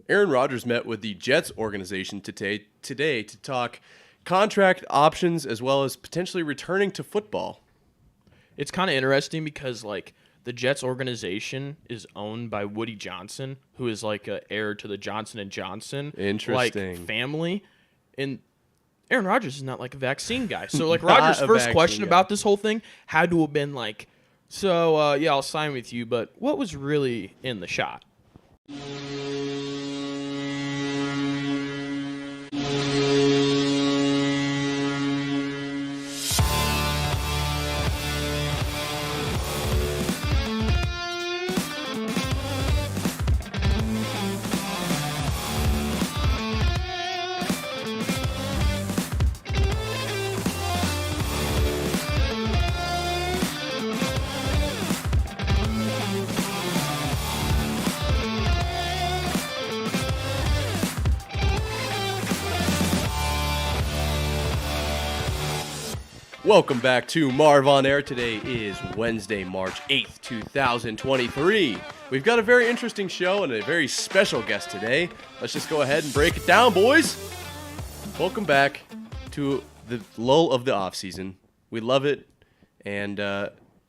Aaron Rodgers met with the Jets organization today to talk contract options as well as potentially returning to football. It's kind of interesting because, the Jets organization is owned by Woody Johnson, who is, a heir to the Johnson & Johnson, family. And Aaron Rodgers is not, a vaccine guy. So, Rodgers' first question about this whole thing had to have been, I'll sign with you, but what was really in the shot? Welcome back to Marv on Air. Today is Wednesday, March 8th, 2023. We've got a very interesting show and a very special guest today. Let's just go ahead and break it down, boys. Welcome back to the lull of the offseason. We love it. And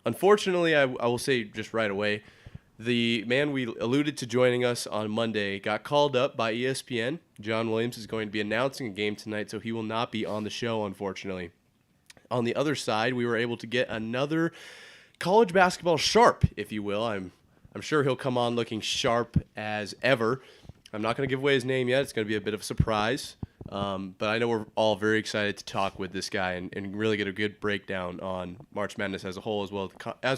unfortunately, I will say just right away, the man we alluded to joining us on Monday got called up by ESPN. John Williams is going to be announcing a game tonight, so he will not be on the show, unfortunately. On the other side, we were able to get another college basketball sharp, if you will. I'm sure he'll come on looking sharp as ever. I'm not going to give away his name yet. It's going to be a bit of a surprise. But I know we're all very excited to talk with this guy and really get a good breakdown on March Madness as a whole, as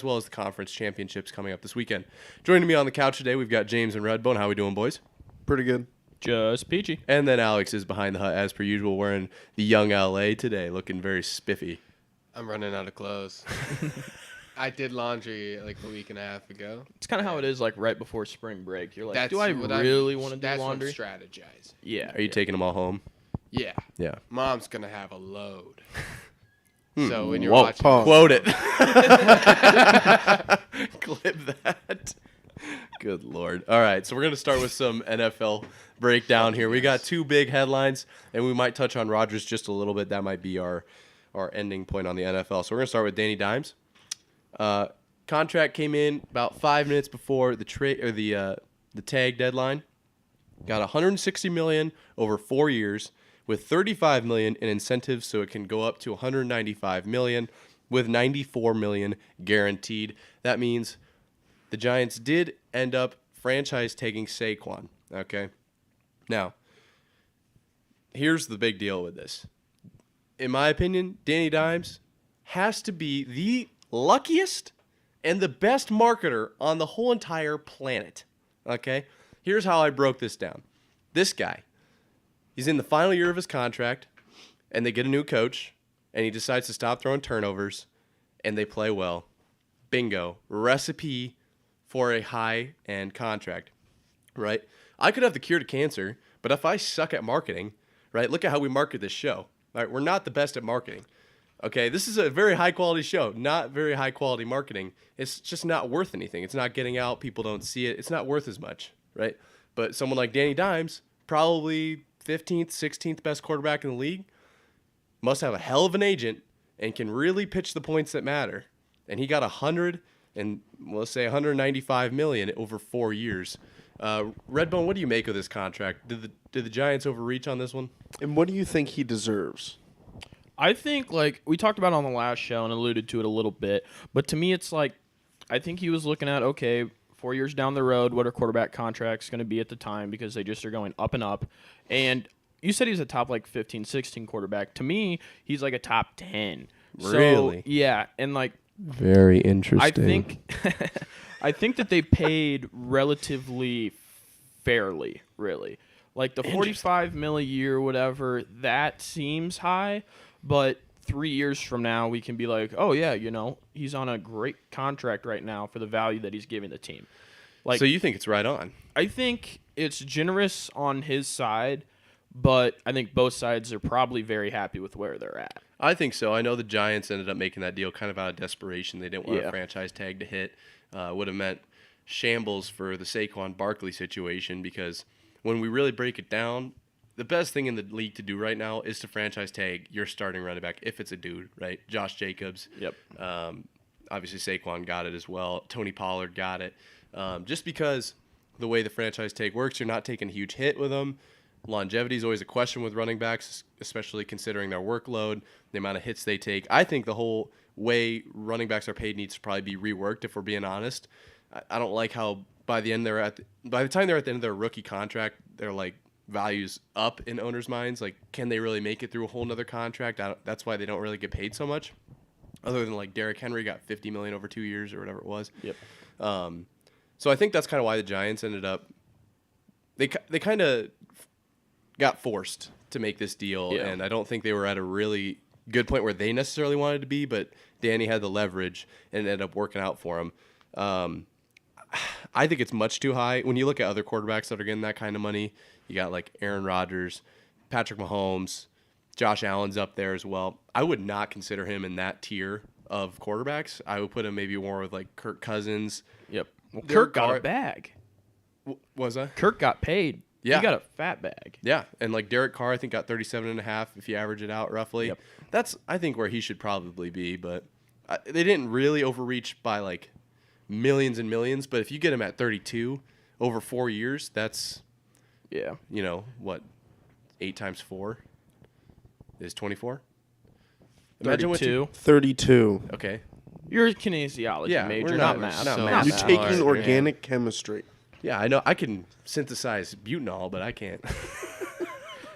well as the conference championships coming up this weekend. Joining me on the couch today, we've got James and Redbone. How we doing, boys? Pretty good. Just peachy. And then Alex is behind the hut, as per usual, wearing the Young LA today, looking very spiffy. I'm running out of clothes. I did laundry a week and a half ago. It's kind of how it is, right before spring break. You're like, do I want to do laundry? That's strategize. Yeah. Are you taking them all home? Yeah. Yeah. Mom's going to have a load. So when you're watching... Quote it. Clip that. Good Lord. All right, so we're going to start with some NFL breakdown here. We got two big headlines, and we might touch on Rodgers just a little bit. That might be our ending point on the NFL. So we're going to start with Danny Dimes. Contract came in about 5 minutes before the tag deadline. Got $160 million over 4 years with $35 million in incentives, so it can go up to $195 million with $94 million guaranteed. That means the Giants did end up franchise tagging Saquon. Okay. Now, here's the big deal with this. In my opinion, Danny Dimes has to be the luckiest and the best marketer on the whole entire planet. Okay? Here's how I broke this down. This guy, he's in the final year of his contract, and they get a new coach, and he decides to stop throwing turnovers, and they play well. Bingo. Recipe for a high-end contract, right? I could have the cure to cancer, but if I suck at marketing, right, look at how we market this show. Right? We're not the best at marketing. Okay, this is a very high-quality show, not very high-quality marketing. It's just not worth anything. It's not getting out. People don't see it. It's not worth as much, right? But someone like Danny Dimes, probably 15th, 16th best quarterback in the league, must have a hell of an agent and can really pitch the points that matter. And he got $195 million over 4 years. Redbone, what do you make of this contract? Did the Giants overreach on this one? And what do you think he deserves? I think, we talked about it on the last show and alluded to it a little bit, but to me it's I think he was looking at, 4 years down the road, what are quarterback contracts going to be at the time, because they just are going up and up. And you said he's a top 15, 16 quarterback. To me, he's a top 10. Really? So, yeah, and very interesting. I think that they paid relatively fairly, really. The $45 million a year, whatever, that seems high, but 3 years from now we can be like, oh yeah, he's on a great contract right now for the value that he's giving the team. So you think it's right on? I think it's generous on his side, but I think both sides are probably very happy with where they're at. I think so. I know the Giants ended up making that deal kind of out of desperation. They didn't want a franchise tag to hit. Would have meant shambles for the Saquon Barkley situation because when we really break it down, the best thing in the league to do right now is to franchise tag your starting running back if it's a dude, right? Josh Jacobs. Yep. Obviously, Saquon got it as well. Tony Pollard got it. Just because the way the franchise tag works, you're not taking a huge hit with them. Longevity is always a question with running backs, especially considering their workload, the amount of hits they take. I think the whole way running backs are paid needs to probably be reworked, if we're being honest. I don't like how by the time they're at the end of their rookie contract, they're like values up in owners' minds. Like, can they really make it through a whole nother contract? That's why they don't really get paid so much. Other than like Derrick Henry got $50 million over 2 years or whatever it was. Yep. So I think that's kind of why the Giants ended up. They kind of got forced to make this deal, and I don't think they were at a really good point where they necessarily wanted to be. But Danny had the leverage, and it ended up working out for him. I think it's much too high when you look at other quarterbacks that are getting that kind of money. You got like Aaron Rodgers, Patrick Mahomes, Josh Allen's up there as well. I would not consider him in that tier of quarterbacks. I would put him maybe more with like Kirk Cousins. Yep. Well, Kirk got a bag. Was that? Kirk got paid. Yeah. He got a fat bag. Yeah, and like Derek Carr, I think got 37.5 if you average it out roughly. Yep. That's I think where he should probably be, but they didn't really overreach by like millions and millions. But if you get him at 32 over 4 years, that's what 8 times 4 is 24. Imagine 32. Okay. You're a kinesiology major, not math. You're taking organic chemistry. Yeah, I know. I can synthesize butanol, but I can't.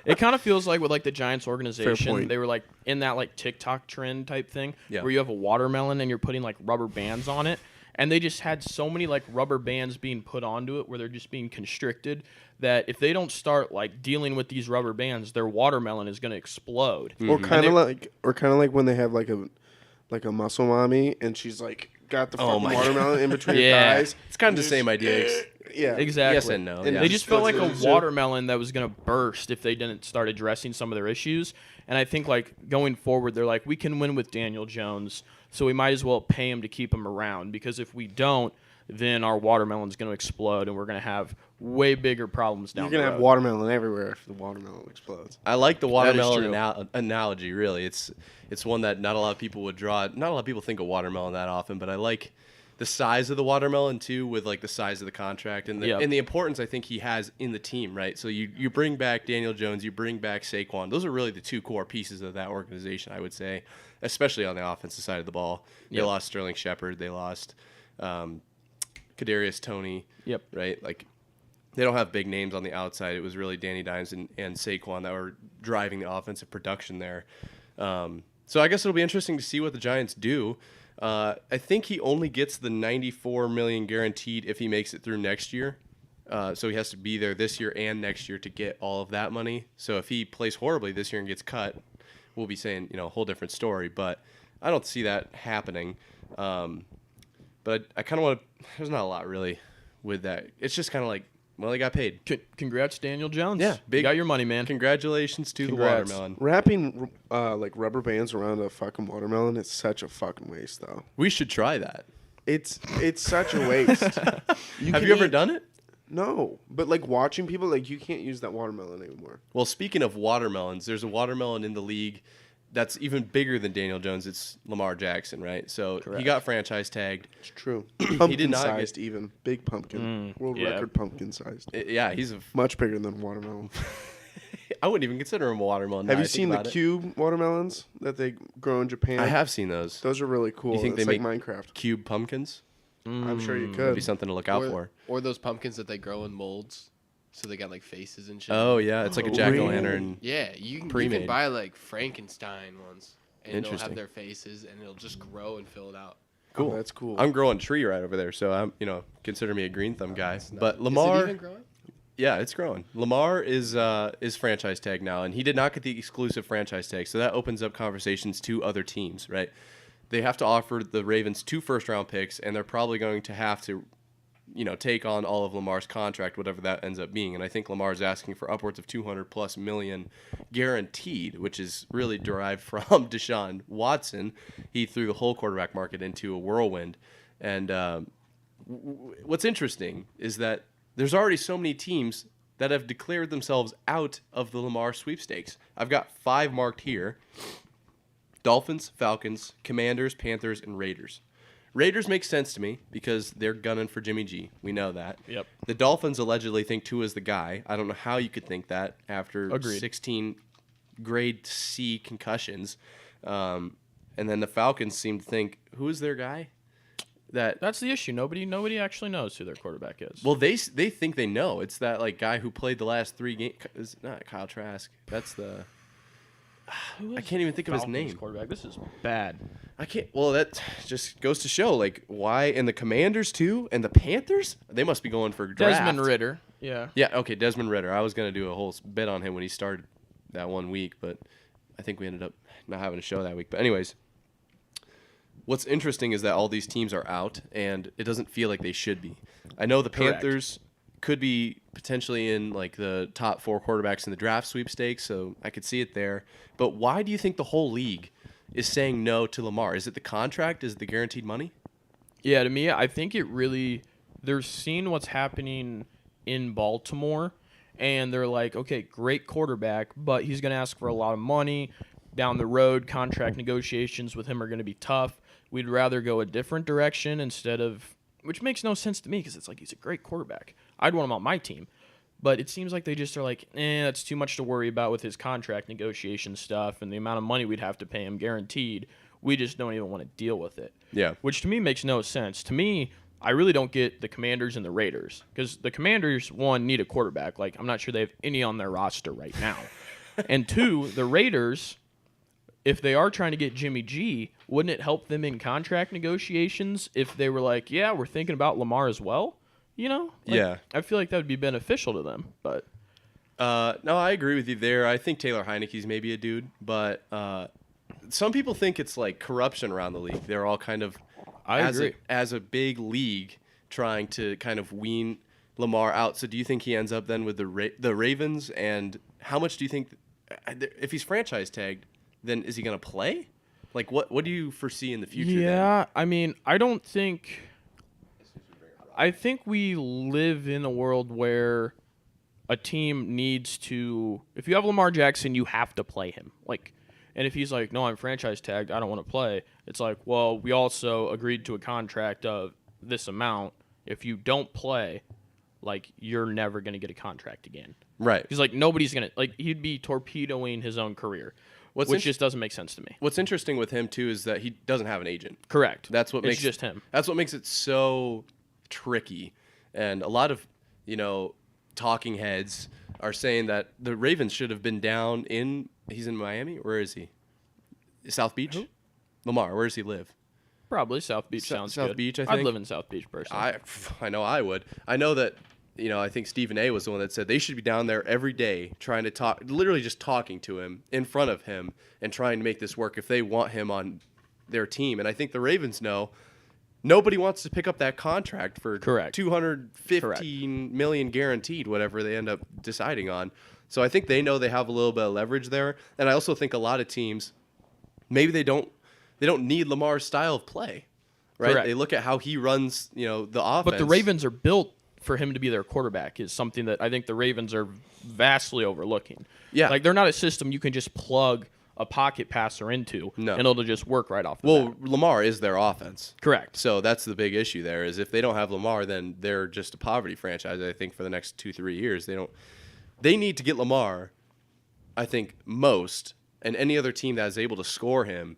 It kind of feels like with like the Giants organization, they were like in that like TikTok trend type thing where you have a watermelon and you're putting like rubber bands on it. And they just had so many like rubber bands being put onto it where they're just being constricted that if they don't start like dealing with these rubber bands, their watermelon is going to explode. Or kind of like when they have like a muscle mommy and she's like got the fucking watermelon in between her thighs. It's kind of the same idea. Yeah, exactly. Yes and no. And they just felt like a watermelon that was going to burst if they didn't start addressing some of their issues. And I think like going forward, they're like, we can win with Daniel Jones, so we might as well pay him to keep him around, because if we don't, then our watermelon's going to explode and we're going to have way bigger problems down the road. You're going to have watermelon everywhere if the watermelon explodes. I like the watermelon analogy, really. It's one that not a lot of people would draw. Not a lot of people think of watermelon that often, but I like the size of the watermelon too, with like the size of the contract and the importance I think he has in the team, right? So you bring back Daniel Jones, you bring back Saquon. Those are really the two core pieces of that organization, I would say, especially on the offensive side of the ball. They lost Sterling Shepard, they lost Kadarius Toney, right? Like they don't have big names on the outside. It was really Danny Dimes and Saquon that were driving the offensive production there. So I guess it'll be interesting to see what the Giants do. I think he only gets the $94 million guaranteed if he makes it through next year. So he has to be there this year and next year to get all of that money. So if he plays horribly this year and gets cut, we'll be saying, a whole different story. But I don't see that happening. But I kind of want to – there's not a lot really with that. It's just kind of like, well, they got paid. Congrats, Daniel Jones. Yeah. You got your money, man. Congratulations to the watermelon. Wrapping like rubber bands around a fucking watermelon is such a fucking waste, though. We should try that. It's such a waste. Have you ever done it? No, but like watching people, like you can't use that watermelon anymore. Well, speaking of watermelons, there's a watermelon in the league that's even bigger than Daniel Jones. It's Lamar Jackson, right? So he got franchise tagged. It's true. Pumpkin He did not sized, even big pumpkin, world record pumpkin sized. He's much bigger than watermelon. I wouldn't even consider him a watermelon. Have you seen the cube watermelons that they grow in Japan? I have seen those. Those are really cool. You think they like make Minecraft cube pumpkins? I'm sure you could. That'd be something to look out for. Or those pumpkins that they grow in molds, so they got like faces and shit. Oh yeah, it's like a jack-o'-lantern. Yeah, you can buy like Frankenstein ones, and they'll have their faces, and it'll just grow and fill it out. Cool. Oh, that's cool. I'm growing a tree right over there, so I'm consider me a green thumb guy. But Is Lamar, it even growing? yeah, it's growing. Lamar is franchise tag now, and he did not get the exclusive franchise tag, so that opens up conversations to other teams, right? They have to offer the Ravens 2 first-round picks, and they're probably going to have to, take on all of Lamar's contract, whatever that ends up being. And I think Lamar's asking for upwards of $200+ million guaranteed, which is really derived from Deshaun Watson. He threw the whole quarterback market into a whirlwind. And what's interesting is that there's already so many teams that have declared themselves out of the Lamar sweepstakes. I've got 5 marked here. Dolphins, Falcons, Commanders, Panthers, and Raiders. Raiders make sense to me because they're gunning for Jimmy G. We know that. Yep. The Dolphins allegedly think Tua's the guy. I don't know how you could think that after Agreed. 16 grade C concussions. And then the Falcons seem to think, who is their guy? That's the issue. Nobody actually knows who their quarterback is. Well, they think they know. It's that like guy who played the last 3 games. It's not Kyle Trask. That's the. I can't even think of his name. Quarterback. This is bad. I can't. Well, that just goes to show like why. And the Commanders too, and the Panthers. They must be going for draft. Desmond Ridder. Yeah. Yeah. Okay, Desmond Ridder. I was gonna do a whole bit on him when he started that 1 week, but I think we ended up not having a show that week. But anyways. What's interesting is that all these teams are out, and it doesn't feel like they should be. I know the Panthers could be potentially in like the top 4 quarterbacks in the draft sweepstakes, so I could see it there. But why do you think the whole league is saying no to Lamar? Is it the contract? Is it the guaranteed money? Yeah, to me, I think it really – they're seeing what's happening in Baltimore, and they're like, okay, great quarterback, but he's going to ask for a lot of money. Down the road, contract negotiations with him are going to be tough. We'd rather go a different direction instead of, which makes no sense to me because it's like he's a great quarterback. I'd want him on my team. But it seems like they just are like, that's too much to worry about with his contract negotiation stuff and the amount of money we'd have to pay him guaranteed. We just don't even want to deal with it. Yeah. Which to me makes no sense. To me, I really don't get the Commanders and the Raiders because the Commanders, 1, need a quarterback. Like, I'm not sure they have any on their roster right now. And 2, the Raiders, if they are trying to get Jimmy G, wouldn't it help them in contract negotiations if they were like, yeah, we're thinking about Lamar as well? You know? Like, yeah. I feel like that would be beneficial to them. But no, I agree with you there. I think Taylor Heineke's maybe a dude, but some people think it's like corruption around the league. They're all kind of, as a big league, trying to kind of wean Lamar out. So do you think he ends up then with the Ravens? And how much do you think, if he's franchise tagged, then is he going to play? Like, what do you foresee in the future? Yeah, then? I mean, I think we live in a world where a team needs to, if you have Lamar Jackson, you have to play him. Like, and if he's like, no, I'm franchise tagged, I don't want to play. It's like, well, we also agreed to a contract of this amount. If you don't play, like, you're never going to get a contract again. Right. He's like, nobody's going to, like, he'd be torpedoing his own career. Which just doesn't make sense to me. What's interesting with him too is that he doesn't have an agent. Correct. It's just him. That's what makes it so tricky. And a lot of, talking heads are saying that the Ravens should have been down in. He's in Miami. Where is he? South Beach. Who? Lamar. Where does he live? Probably South Beach. Sounds good. South Beach. I think. I'd live in South Beach personally. I know I would. I know that. I think Stephen A. was the one that said they should be down there every day trying to talk, literally just talking to him in front of him and trying to make this work if they want him on their team. And I think the Ravens know nobody wants to pick up that contract for $215 million guaranteed, whatever they end up deciding on. So I think they know they have a little bit of leverage there. And I also think a lot of teams, maybe they don't need Lamar's style of play, right? Correct. They look at how he runs, the offense. But the Ravens are built for him to be their quarterback is something that I think the Ravens are vastly overlooking. Yeah. Like, they're not a system you can just plug a pocket passer into and it'll just work right off the bat. Lamar is their offense. Correct. So that's the big issue there is if they don't have Lamar, then they're just a poverty franchise, I think, for the next 2-3 years. They need to get Lamar, I think, most, and any other team that is able to score him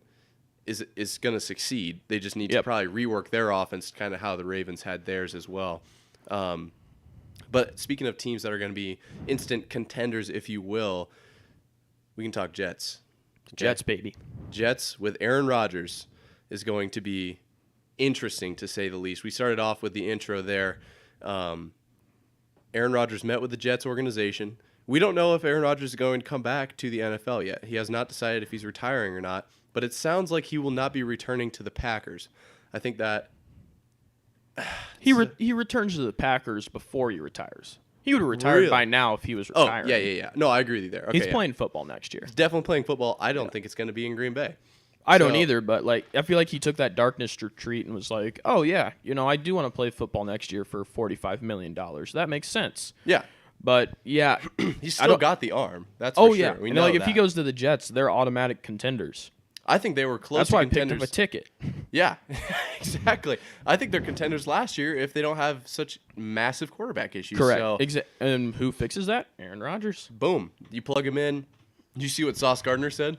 is going to succeed. They just need to probably rework their offense, kind of how the Ravens had theirs as well. But speaking of teams that are going to be instant contenders, if you will, we can talk Jets. Okay? Jets, baby. Jets with Aaron Rodgers is going to be interesting, to say the least. We started off with the intro there. Aaron Rodgers met with the Jets organization. We don't know if Aaron Rodgers is going to come back to the NFL yet. He has not decided if he's retiring or not, but it sounds like he will not be returning to the Packers. I think that he returns to the Packers before he retires. He would have retired by now if he was retiring. Oh, yeah. No, I agree with you there. Okay, he's playing football next year. He's definitely playing football. I don't think it's going to be in Green Bay. I don't either, but I feel like he took that darkness retreat and was like, oh, yeah, I do want to play football next year for $45 million. That makes sense. Yeah. But yeah, he's still got the arm. That's for sure. We know like that. if he goes to the Jets, they're automatic contenders. I think they were close. That's to why contenders. I picked up a ticket. Yeah, exactly. I think they're contenders last year if they don't have such massive quarterback issues. Correct. So, and who fixes that? Aaron Rodgers. Boom. You plug him in. You see what Sauce Gardner said?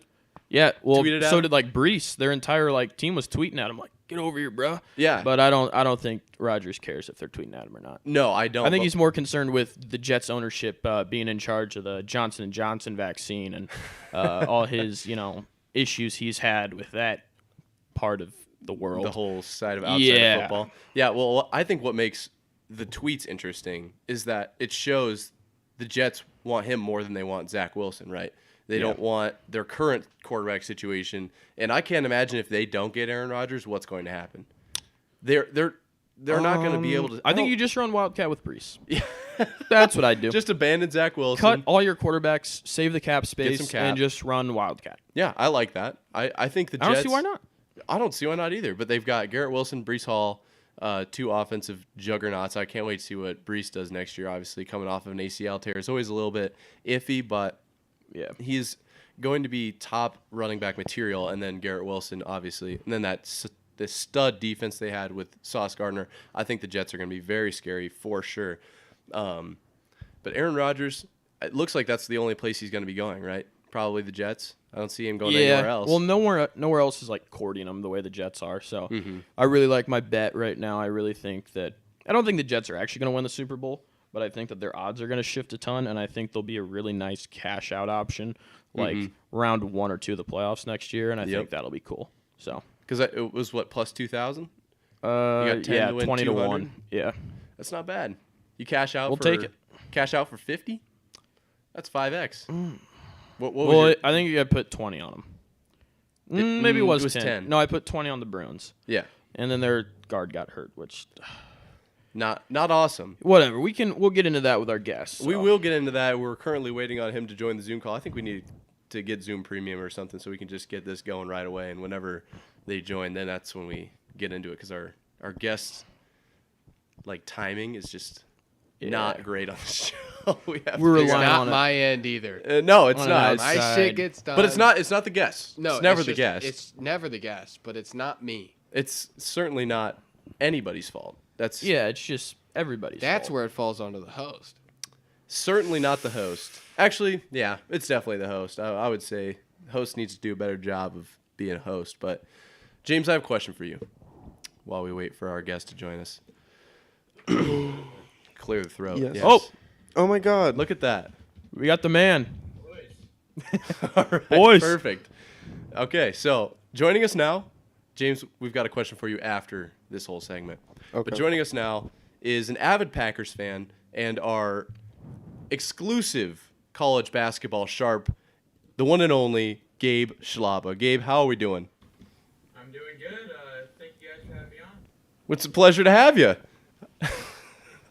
Yeah. Well, so him? did like Bryce. Their entire team was tweeting at him like, "Get over here, bro." Yeah. But I don't think Rodgers cares if they're tweeting at him or not. No, I don't. I think he's more concerned with the Jets ownership being in charge of the Johnson & Johnson vaccine and all his issues he's had with that part of the world. The whole side of outside of football. Yeah, well, I think what makes the tweets interesting is that it shows the Jets want him more than they want Zach Wilson, right? They don't want their current quarterback situation. And I can't imagine if they don't get Aaron Rodgers, what's going to happen. They're not going to be able to. I think you just run Wildcat with Brees. Yeah. That's what I'd do. Just abandon Zach Wilson. Cut all your quarterbacks, save the cap space, some cap. and just run Wildcat. Yeah, I like that. I think the Jets. I don't see why not. I don't see why not either. But they've got Garrett Wilson, Breece Hall, two offensive juggernauts. I can't wait to see what Breece does next year. Obviously, coming off of an ACL tear is always a little bit iffy, but yeah, he's going to be top running back material. And then Garrett Wilson, obviously, and then the stud defense they had with Sauce Gardner. I think the Jets are going to be very scary for sure. But Aaron Rodgers, it looks like that's the only place he's going to be going, right? Probably the Jets. I don't see him going anywhere else. Well, nowhere else is courting him the way the Jets are. So I really like my bet right now. I really think that I don't think the Jets are actually going to win the Super Bowl, but I think that their odds are going to shift a ton, and I think there'll be a really nice cash out option, round 1 or 2 of the playoffs next year, and I think that'll be cool. So because it was what plus 2,000. Yeah, 20 to 1. Yeah, that's not bad. You cash out. We'll take it. Cash out for 50. That's 5x. What I think you got to put 20 on them. Maybe it was 10. No, I put 20 on the Bruins. Yeah, and then their guard got hurt, which not awesome. Whatever. We'll get into that with our guests. So. We will get into that. We're currently waiting on him to join the Zoom call. I think we need to get Zoom Premium or something so we can just get this going right away. And whenever they join, then that's when we get into it because our guests timing is just not great on the show. We're relying on my end either. No, it's not. My shit gets done. But it's not the guest. No, it's never the guest. It's never the guest, but it's not me. It's certainly not anybody's fault. It's just everybody's That's fault. where it falls onto the host. Certainly not the host. Actually, yeah, it's definitely the host. I would say the host needs to do a better job of being a host. But, James, I have a question for you while we wait for our guest to join us. Clear the throat. Yes. Oh, my God. Look at that. We got the man. All right, Boys. Perfect. Okay, so joining us now, James, we've got a question for you after this whole segment. Okay. But joining us now is an avid Packers fan and our exclusive college basketball sharp, the one and only Gabe Schlaba. Gabe, how are we doing? I'm doing good. Thank you guys for having me on. It's a pleasure to have you.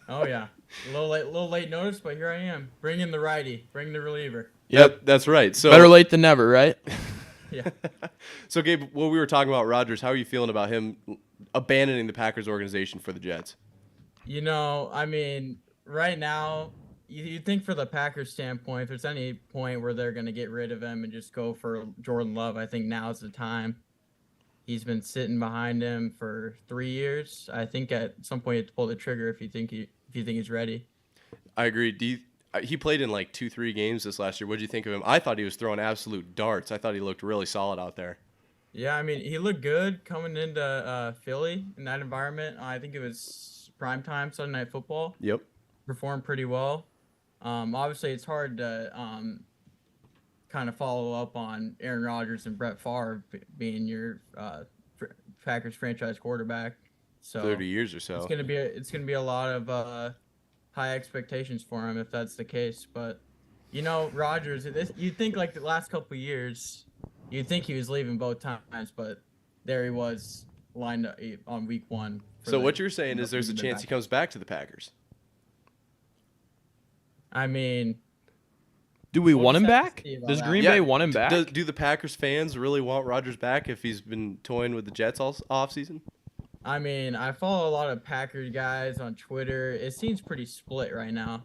Oh, yeah. A little late notice, but here I am. Bring in the righty. Bring the reliever. Yep, that's right. So better late than never, right? Yeah. So, Gabe, when we were talking about Rodgers, how are you feeling about him abandoning the Packers organization for the Jets? I mean, right now, you think for the Packers standpoint, if there's any point where they're going to get rid of him and just go for Jordan Love, I think now's the time. He's been sitting behind him for 3 years. I think at some point you have to pull the trigger if you think he's ready. I agree. He played in 2-3 games this last year. What did you think of him? I thought he was throwing absolute darts. I thought he looked really solid out there. Yeah, I mean, he looked good coming into Philly in that environment. I think it was primetime Sunday Night Football. Yep. Performed pretty well. Obviously, it's hard to kind of follow up on Aaron Rodgers and Brett Favre being your Packers franchise quarterback. So 30 years or so. It's gonna be a lot of high expectations for him if that's the case. But Rodgers, you'd think the last couple of years, you'd think he was leaving both times, but there he was lined up on week 1. So what you're saying is there's a chance he comes back to the Packers. I mean, do we want him back? Does Green Bay want him back? Do the Packers fans really want Rodgers back if he's been toying with the Jets all offseason? I mean, I follow a lot of Packers guys on Twitter. It seems pretty split right now.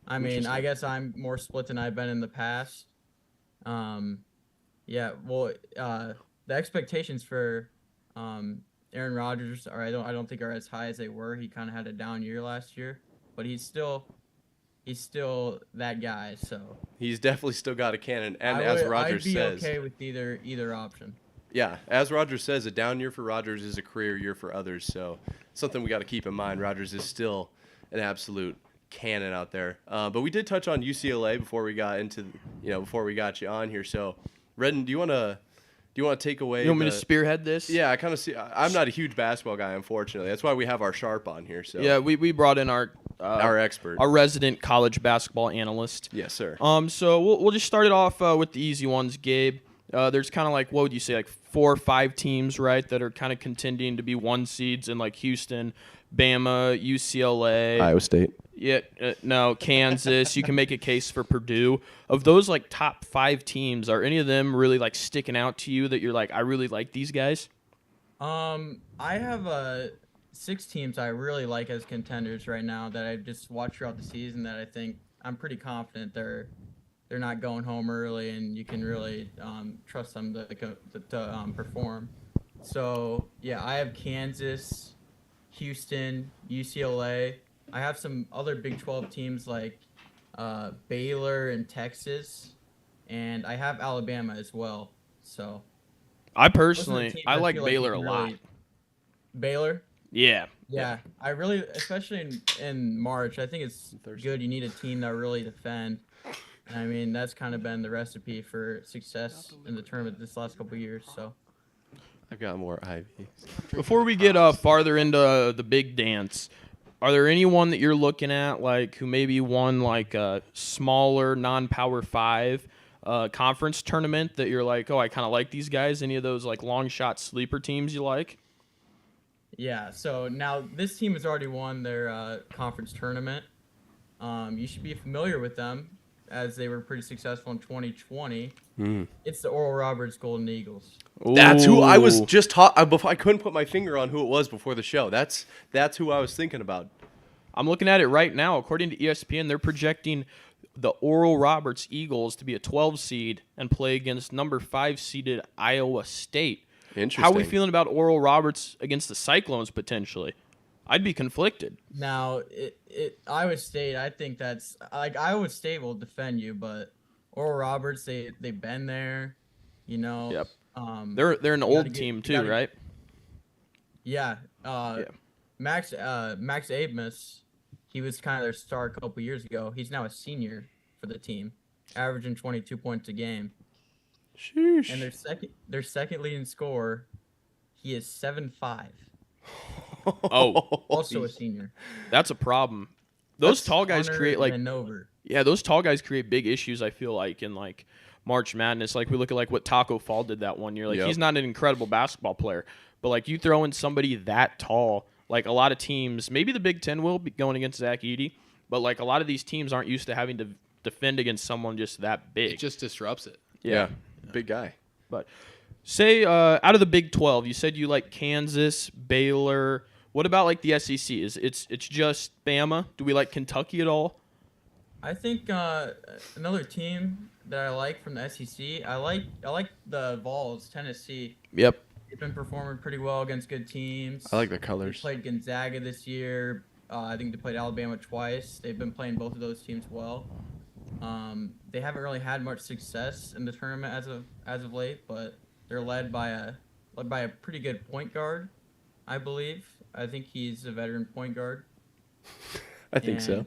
I mean, I guess I'm more split than I've been in the past. Yeah, well, the expectations for Aaron Rodgers I don't think are as high as they were. He kind of had a down year last year, but he's still that guy. So he's definitely still got a cannon. And as Rodgers says, I'd be okay with either option. Yeah, as Rodgers says, a down year for Rodgers is a career year for others. So something we got to keep in mind. Rodgers is still an absolute cannon out there. But we did touch on UCLA before we got you on here. So, Redden, do you want to take away? You want me to spearhead this? Yeah, I kind of see. I'm not a huge basketball guy, unfortunately. That's why we have our Sharp on here. So yeah, we brought in our expert, our resident college basketball analyst. Yes, sir. So we'll just start it off with the easy ones, Gabe. There's kind of like, what would you say, like 4 or 5 teams, right, that are kind of contending to be 1 seeds in like Houston, Bama, UCLA, Iowa State. Yeah, no, Kansas. You can make a case for Purdue. Of those like top 5 teams, are any of them really like sticking out to you that you're like, I really like these guys? I have 6 teams I really like as contenders right now that I just watched throughout the season that I think I'm pretty confident they're not going home early, and you can really trust them to perform. So, yeah, I have Kansas, Houston, UCLA. I have some other Big 12 teams like Baylor and Texas, and I have Alabama as well. So, I like Baylor a lot. Baylor? Yeah. Yeah, I really, especially in March, I think it's good. You need a team that really defend. I mean, that's kind of been the recipe for success in the tournament this last couple of years. So, I've got more Ivy. Before we get farther into the big dance, are there anyone that you're looking at, like who maybe won like a smaller non-Power 5 conference tournament that you're like, oh, I kind of like these guys? Any of those like long shot sleeper teams you like? Yeah. So now this team has already won their conference tournament. You should be familiar with them, as they were pretty successful in 2020. It's the Oral Roberts Golden Eagles. Ooh. That's who I was just I couldn't put my finger on who it was before the show. That's who I was thinking about. I'm looking at it right now. According to ESPN, they're projecting the Oral Roberts Eagles to be a 12 seed and play against number 5 seeded Iowa State. Interesting. How are we feeling about Oral Roberts against the Cyclones potentially? I'd be conflicted. Now, Iowa State, I think that's like Iowa State will defend you, but Oral Roberts, they've been there, you know. Yep. They're an old team too, right? Yeah. Max Abmas, he was kind of their star a couple years ago. He's now a senior for the team, averaging 22 points a game. Sheesh. And their second leading scorer, he is 7'5". Oh, also a senior. That's a problem. Those tall guys create like those tall guys create big issues. I feel like in like March Madness, like we look at like what Taco Fall did that one year. Like he's not an incredible basketball player, but like you throw in somebody that tall, like a lot of teams, maybe the Big Ten will be going against Zach Edey, but like a lot of these teams aren't used to having to defend against someone just that big. It just disrupts it. Yeah. Big guy. But say out of the Big 12, you said you like Kansas, Baylor. What about like the SEC? It's just Bama? Do we like Kentucky at all? I think another team that I like from the SEC, I like the Vols, Tennessee. Yep. They've been performing pretty well against good teams. I like the colors. They played Gonzaga this year. I think they played Alabama twice. They've been playing both of those teams well. They haven't really had much success in the tournament as of late, but they're led by a pretty good point guard, I believe. I think he's a veteran point guard. I think so.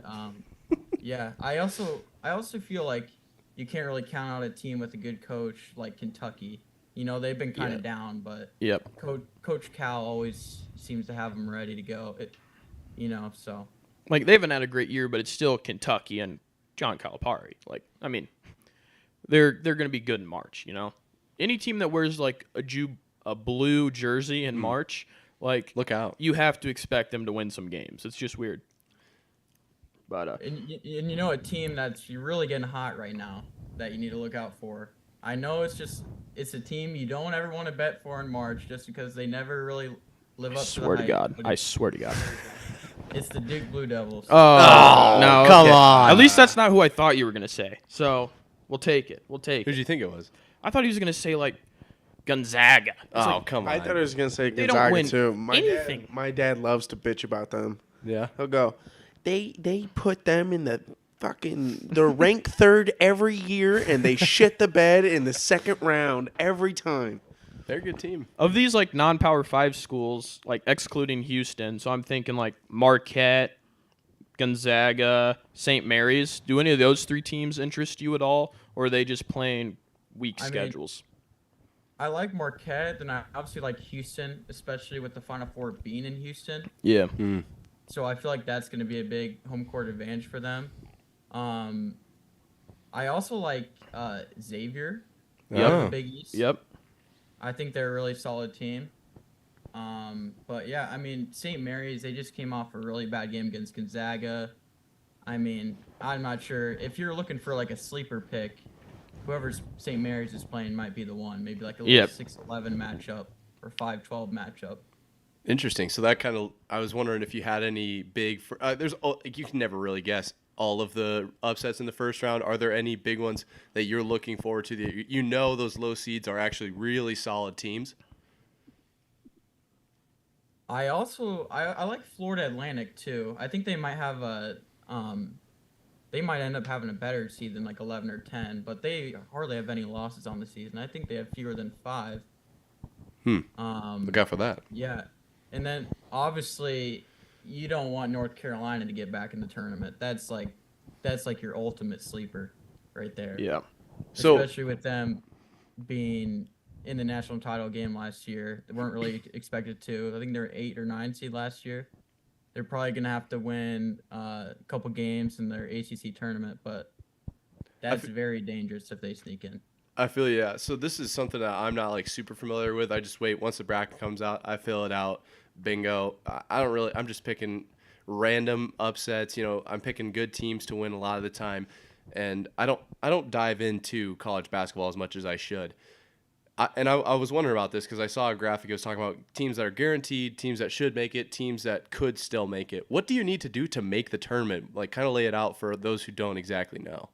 Yeah, I also feel like you can't really count out a team with a good coach like Kentucky. You know, they've been kind of down, but Coach Cal always seems to have them ready to go. So. Like, they haven't had a great year, but it's still Kentucky and John Calipari. Like, I mean, they're going to be good in March, you know? Any team that wears, like, a blue jersey in March, like, look out. You have to expect them to win some games. It's just weird. But and you know a team that's really getting hot right now that you need to look out for. I know it's a team you don't ever want to bet for in March just because they never really live up to the hype. I swear to God. It's the Duke Blue Devils. Oh, no, come okay. on. At least that's not who I thought you were gonna say. So we'll take it. Who did you think it was? I thought he was gonna say like Gonzaga. Come on. I thought I was gonna say They don't Gonzaga win too. anything. My dad loves to bitch about them. Yeah. He'll go, they put them in they're ranked third every year, and they shit the bed in the second round every time. They're a good team. Of these like non-Power 5 schools, like excluding Houston, so I'm thinking like Marquette, Gonzaga, St. Mary's. Do any of those three teams interest you at all, or are they just playing weak schedules? I like Marquette, and I obviously like Houston, especially with the Final Four being in Houston. Yeah. So I feel like that's going to be a big home court advantage for them. I also like Xavier. Yep. The Big East. Yep. I think they're a really solid team. But yeah, I mean, St. Mary's, they just came off a really bad game against Gonzaga. I mean, I'm not sure. If you're looking for like a sleeper pick, whoever St. Mary's is playing might be the one. Maybe like a little 6-11 matchup or 5-12 matchup. Interesting. So that kind of, I was wondering if you had any big, you can never really guess all of the upsets in the first round. Are there any big ones that you're looking forward to that you know those low seeds are actually really solid teams? I like Florida Atlantic too. I think they might have they might end up having a better seed than like 11 or 10, but they hardly have any losses on the season. I think they have fewer than 5. Look out for that. Yeah. And then obviously you don't want North Carolina to get back in the tournament. That's like your ultimate sleeper right there. Yeah. So especially with them being in the national title game last year. They weren't really expected to. I think they were 8 or 9 seed last year. They're probably going to have to win a couple games in their ACC tournament, but that's very dangerous if they sneak in. I feel yeah. So this is something that I'm not like super familiar with. I just wait once the bracket comes out, I fill it out. Bingo. I'm just picking random upsets. I'm picking good teams to win a lot of the time, and I don't dive into college basketball as much as I should. I was wondering about this because I saw a graphic. It was talking about teams that are guaranteed, teams that should make it, teams that could still make it. What do you need to do to make the tournament? Like, kind of lay it out for those who don't exactly know.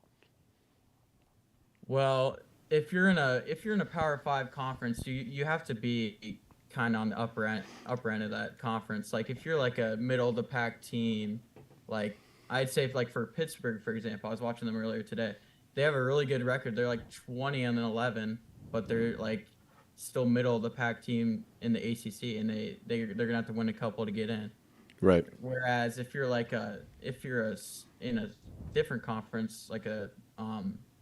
Well, if you're in a Power 5 conference, you have to be kind of on the upper end of that conference. Like if you're like a middle of the pack team, like I'd say like for Pittsburgh, for example, I was watching them earlier today. They have a really good record. They're like 20-11, but they're like still middle of the pack team in the ACC, and they're gonna have to win a couple to get in. Right. Whereas if you're in a different conference, like a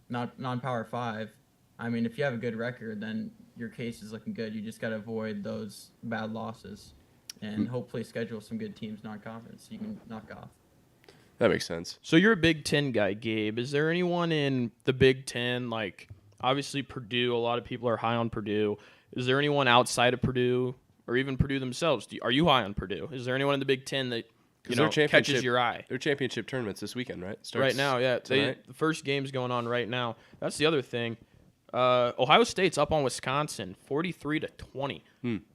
not non-Power 5, I mean, if you have a good record, then your case is looking good. You just got to avoid those bad losses and hopefully schedule some good teams non-conference so you can knock off. That makes sense. So you're a Big Ten guy, Gabe. Is there anyone in the Big Ten, like obviously Purdue, a lot of people are high on Purdue. Is there anyone outside of Purdue or even Purdue themselves? Are you high on Purdue? Is there anyone in the Big Ten that catches your eye? Their championship tournaments this weekend, right? Right now, yeah. The first game's going on right now. That's the other thing. Ohio State's up on Wisconsin, 43-20,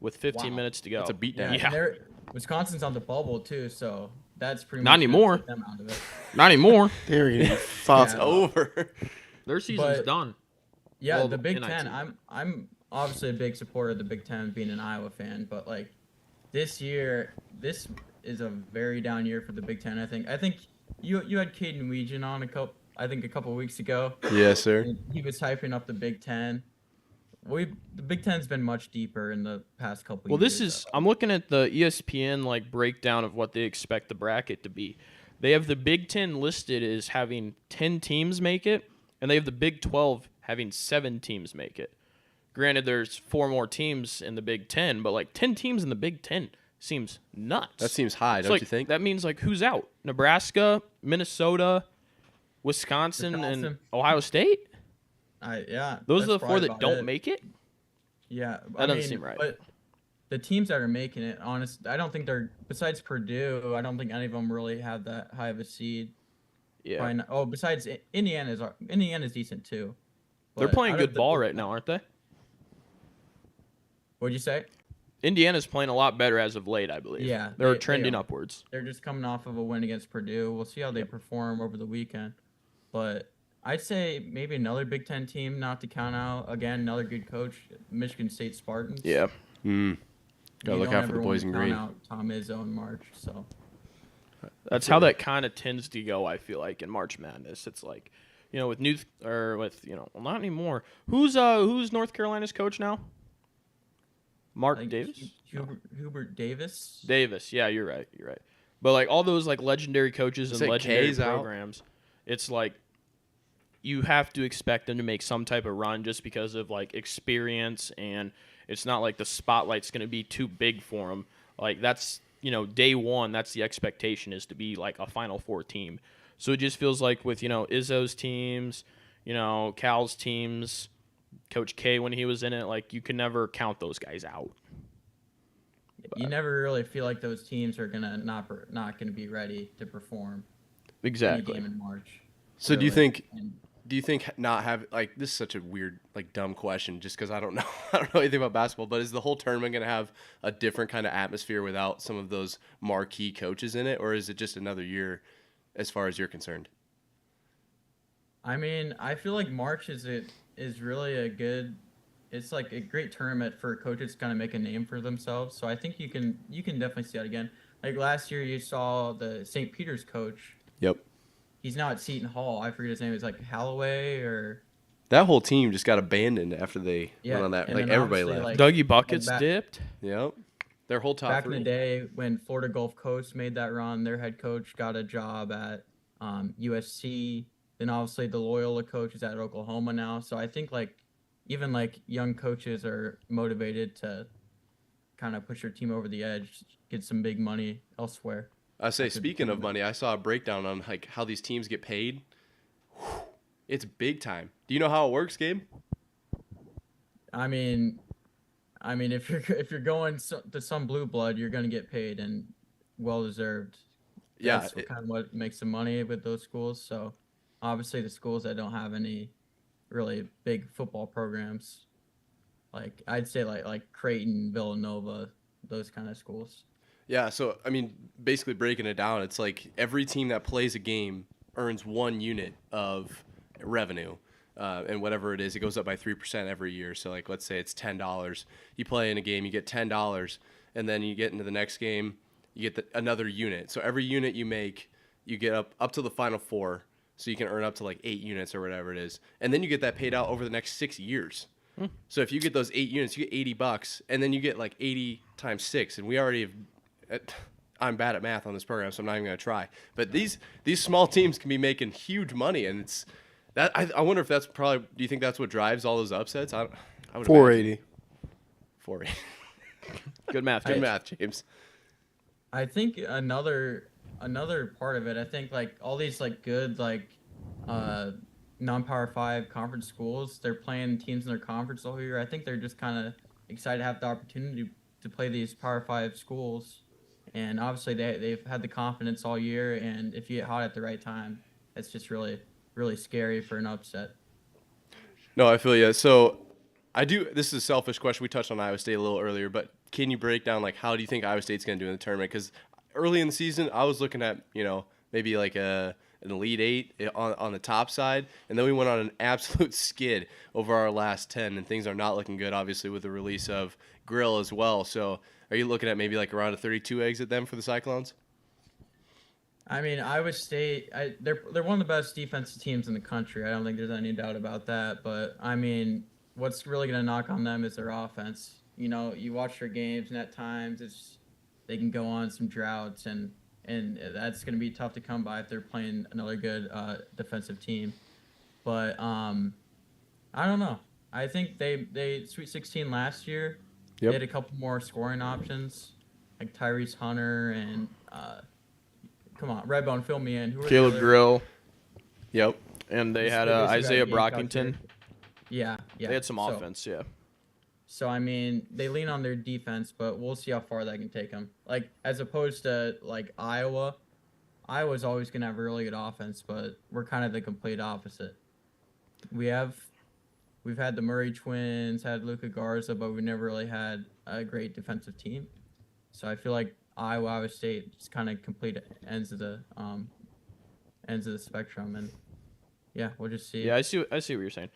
with 15 minutes to go. That's a beatdown. Yeah. Wisconsin's on the bubble too, so that's pretty not much anymore. Them out of it. Not anymore. They're getting fucked. It's over. Their season's done. Yeah, well, the Big NIT. Ten. I'm obviously a big supporter of the Big Ten, being an Iowa fan, but like this year, this is a very down year for the Big Ten. I think you had Caden Weegan on a couple of weeks ago. Yes, sir. He was hyping up the Big Ten. The Big Ten's been much deeper in the past couple Well, years. I'm looking at the ESPN like breakdown of what they expect the bracket to be. They have the Big Ten listed as having 10 teams make it, and they have the Big 12 having 7 teams make it. Granted, there's 4 more teams in the Big Ten, but like 10 teams in the Big Ten seems nuts. That seems high, don't you think? That means like who's out? Nebraska, Minnesota, Wisconsin, and Ohio State? Yeah. Those are the 4 that don't make it? Yeah. That doesn't seem right. But the teams that are making it, honestly, I don't think besides Purdue, I don't think any of them really have that high of a seed. Yeah. Besides Indiana's decent too. They're playing good ball right now, aren't they? What'd you say? Indiana's playing a lot better as of late, I believe. Yeah, they're trending upwards. They're just coming off of a win against Purdue. We'll see how they perform over the weekend. But I'd say maybe another Big Ten team not to count out. Again, another good coach, Michigan State Spartans. Yeah. Gotta look out for the boys in green. Out Tom Izzo in March, so. That's how that kind of tends to go, I feel like, in March Madness. It's like, with not anymore. Who's North Carolina's coach now? Mark Davis? Hubert Davis? Davis, yeah, you're right. But, like, all those, like, legendary coaches and legendary programs, it's like you have to expect them to make some type of run just because of, like, experience, and it's not like the spotlight's going to be too big for them. Like, that's, day one, that's the expectation is to be, like, a Final Four team. So it just feels like with, Izzo's teams, Cal's teams, Coach K when he was in it, like, you can never count those guys out. You never really feel like those teams are gonna not gonna be ready to perform. Exactly. Any game in March. So do you think not have like this is such a weird like dumb question just because I don't know anything about basketball, but is the whole tournament gonna have a different kind of atmosphere without some of those marquee coaches in it, or is it just another year as far as you're concerned? I mean, I feel like March is really a good. It's like a great tournament for coaches to kind of make a name for themselves. So I think you can definitely see that again. Like last year, you saw the St. Peter's coach. Yep. He's now at Seton Hall. I forget his name. It's like Holloway or. That whole team just got abandoned after they went on that. Like everybody left. Like, Dougie Buckets dipped. Yep. Their whole top back three. In the day when Florida Gulf Coast made that run, their head coach got a job at USC. Then obviously the Loyola coach is at Oklahoma now. So I think like even like young coaches are motivated to kind of push their team over the edge, get some big money elsewhere. I say, speaking of money, I saw a breakdown on like how these teams get paid. It's big time. Do you know how it works, Gabe? I mean, if you're going to some blue blood, you're going to get paid and well deserved. Yeah, that's kind of what makes the money with those schools. So obviously the schools that don't have any really big football programs, like I'd say like Creighton, Villanova, those kind of schools. Yeah, so I mean, basically breaking it down, it's like every team that plays a game earns 1 unit of revenue, and whatever it is, it goes up by 3% every year. So like, let's say it's $10. You play in a game, you get $10, and then you get into the next game, you get another unit. So every unit you make, you get up to the Final Four. So you can earn up to like 8 units or whatever it is. And then you get that paid out over the next 6 years. So if you get those 8 units, you get $80, and then you get like 80 times 6. And we already have, I'm bad at math on this program, so I'm not even going to try. But these small teams can be making huge money. And it's that I wonder if that's probably, do you think that's what drives all those upsets? I would 480. 480. Good math. Good math, James. I think another part of it, I think like all these like good like non-Power 5 conference schools, they're playing teams in their conference the whole year. I think they're just kind of excited to have the opportunity to play these Power 5 schools, and obviously they've had the confidence all year. And if you get hot at the right time, it's just really really scary for an upset. No, I feel you. So I do. This is a selfish question. We touched on Iowa State a little earlier, but can you break down like how do you think Iowa State's going to do in the tournament? Because early in the season, I was looking at maybe like an Elite 8 on the top side, and then we went on an absolute skid over our last 10, and things are not looking good. Obviously, with the release of Grill as well. So are you looking at maybe like around a 32 exit them for the Cyclones? I mean, Iowa State, they're one of the best defensive teams in the country. I don't think there's any doubt about that. But I mean, what's really going to knock on them is their offense. You watch their games, and at times they can go on some droughts, and that's going to be tough to come by if they're playing another good defensive team. But I don't know. I think they Sweet 16 last year. Yep. They had a couple more scoring options, like Tyrese Hunter and come on, Redbone, fill me in. Who Caleb Grill. Yep. And they had Isaiah Brockington. Yeah. They had some offense, yeah. So, I mean, they lean on their defense, but we'll see how far that can take them. Like, as opposed to, like, Iowa. Iowa's always going to have a really good offense, but we're kind of the complete opposite. We have we've had the Murray twins, had Luka Garza, but we never really had a great defensive team. So I feel like Iowa State just kind of complete ends of the spectrum, and yeah, we'll just see. Yeah, I see what you're saying.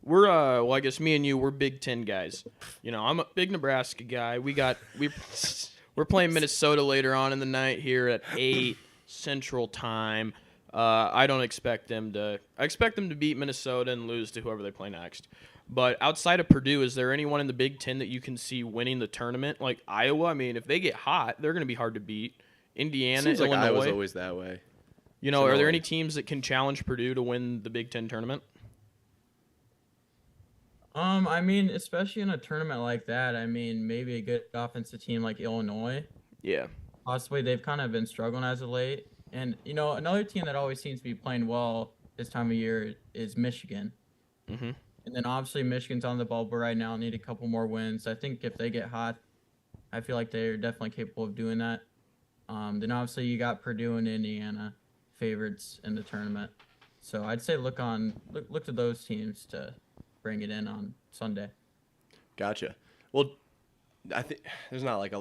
We're well, I guess me and you, we're Big Ten guys. You know, I'm a big Nebraska guy. We're playing Minnesota later on in the night here at 8 Central Time. I expect them to beat Minnesota and lose to whoever they play next. But outside of Purdue, is there anyone in the Big Ten that you can see winning the tournament? Like Iowa, I mean, if they get hot, they're going to be hard to beat. Indiana, seems like Illinois. Iowa's always that way. You know, are there any teams that can challenge Purdue to win the Big Ten tournament? I mean, especially in a tournament like that, I mean, maybe a good offensive team like Illinois. Yeah. Possibly. They've kind of been struggling as of late. And, you know, another team that always seems to be playing well this time of year is Michigan. Mm-hmm. And then obviously Michigan's on the bubble right now, need a couple more wins. I think if they get hot, I feel like they're definitely capable of doing that. Then obviously you got Purdue and Indiana favorites in the tournament. So I'd say look to those teams to bring it in on Sunday. Gotcha. Well, I think there's not like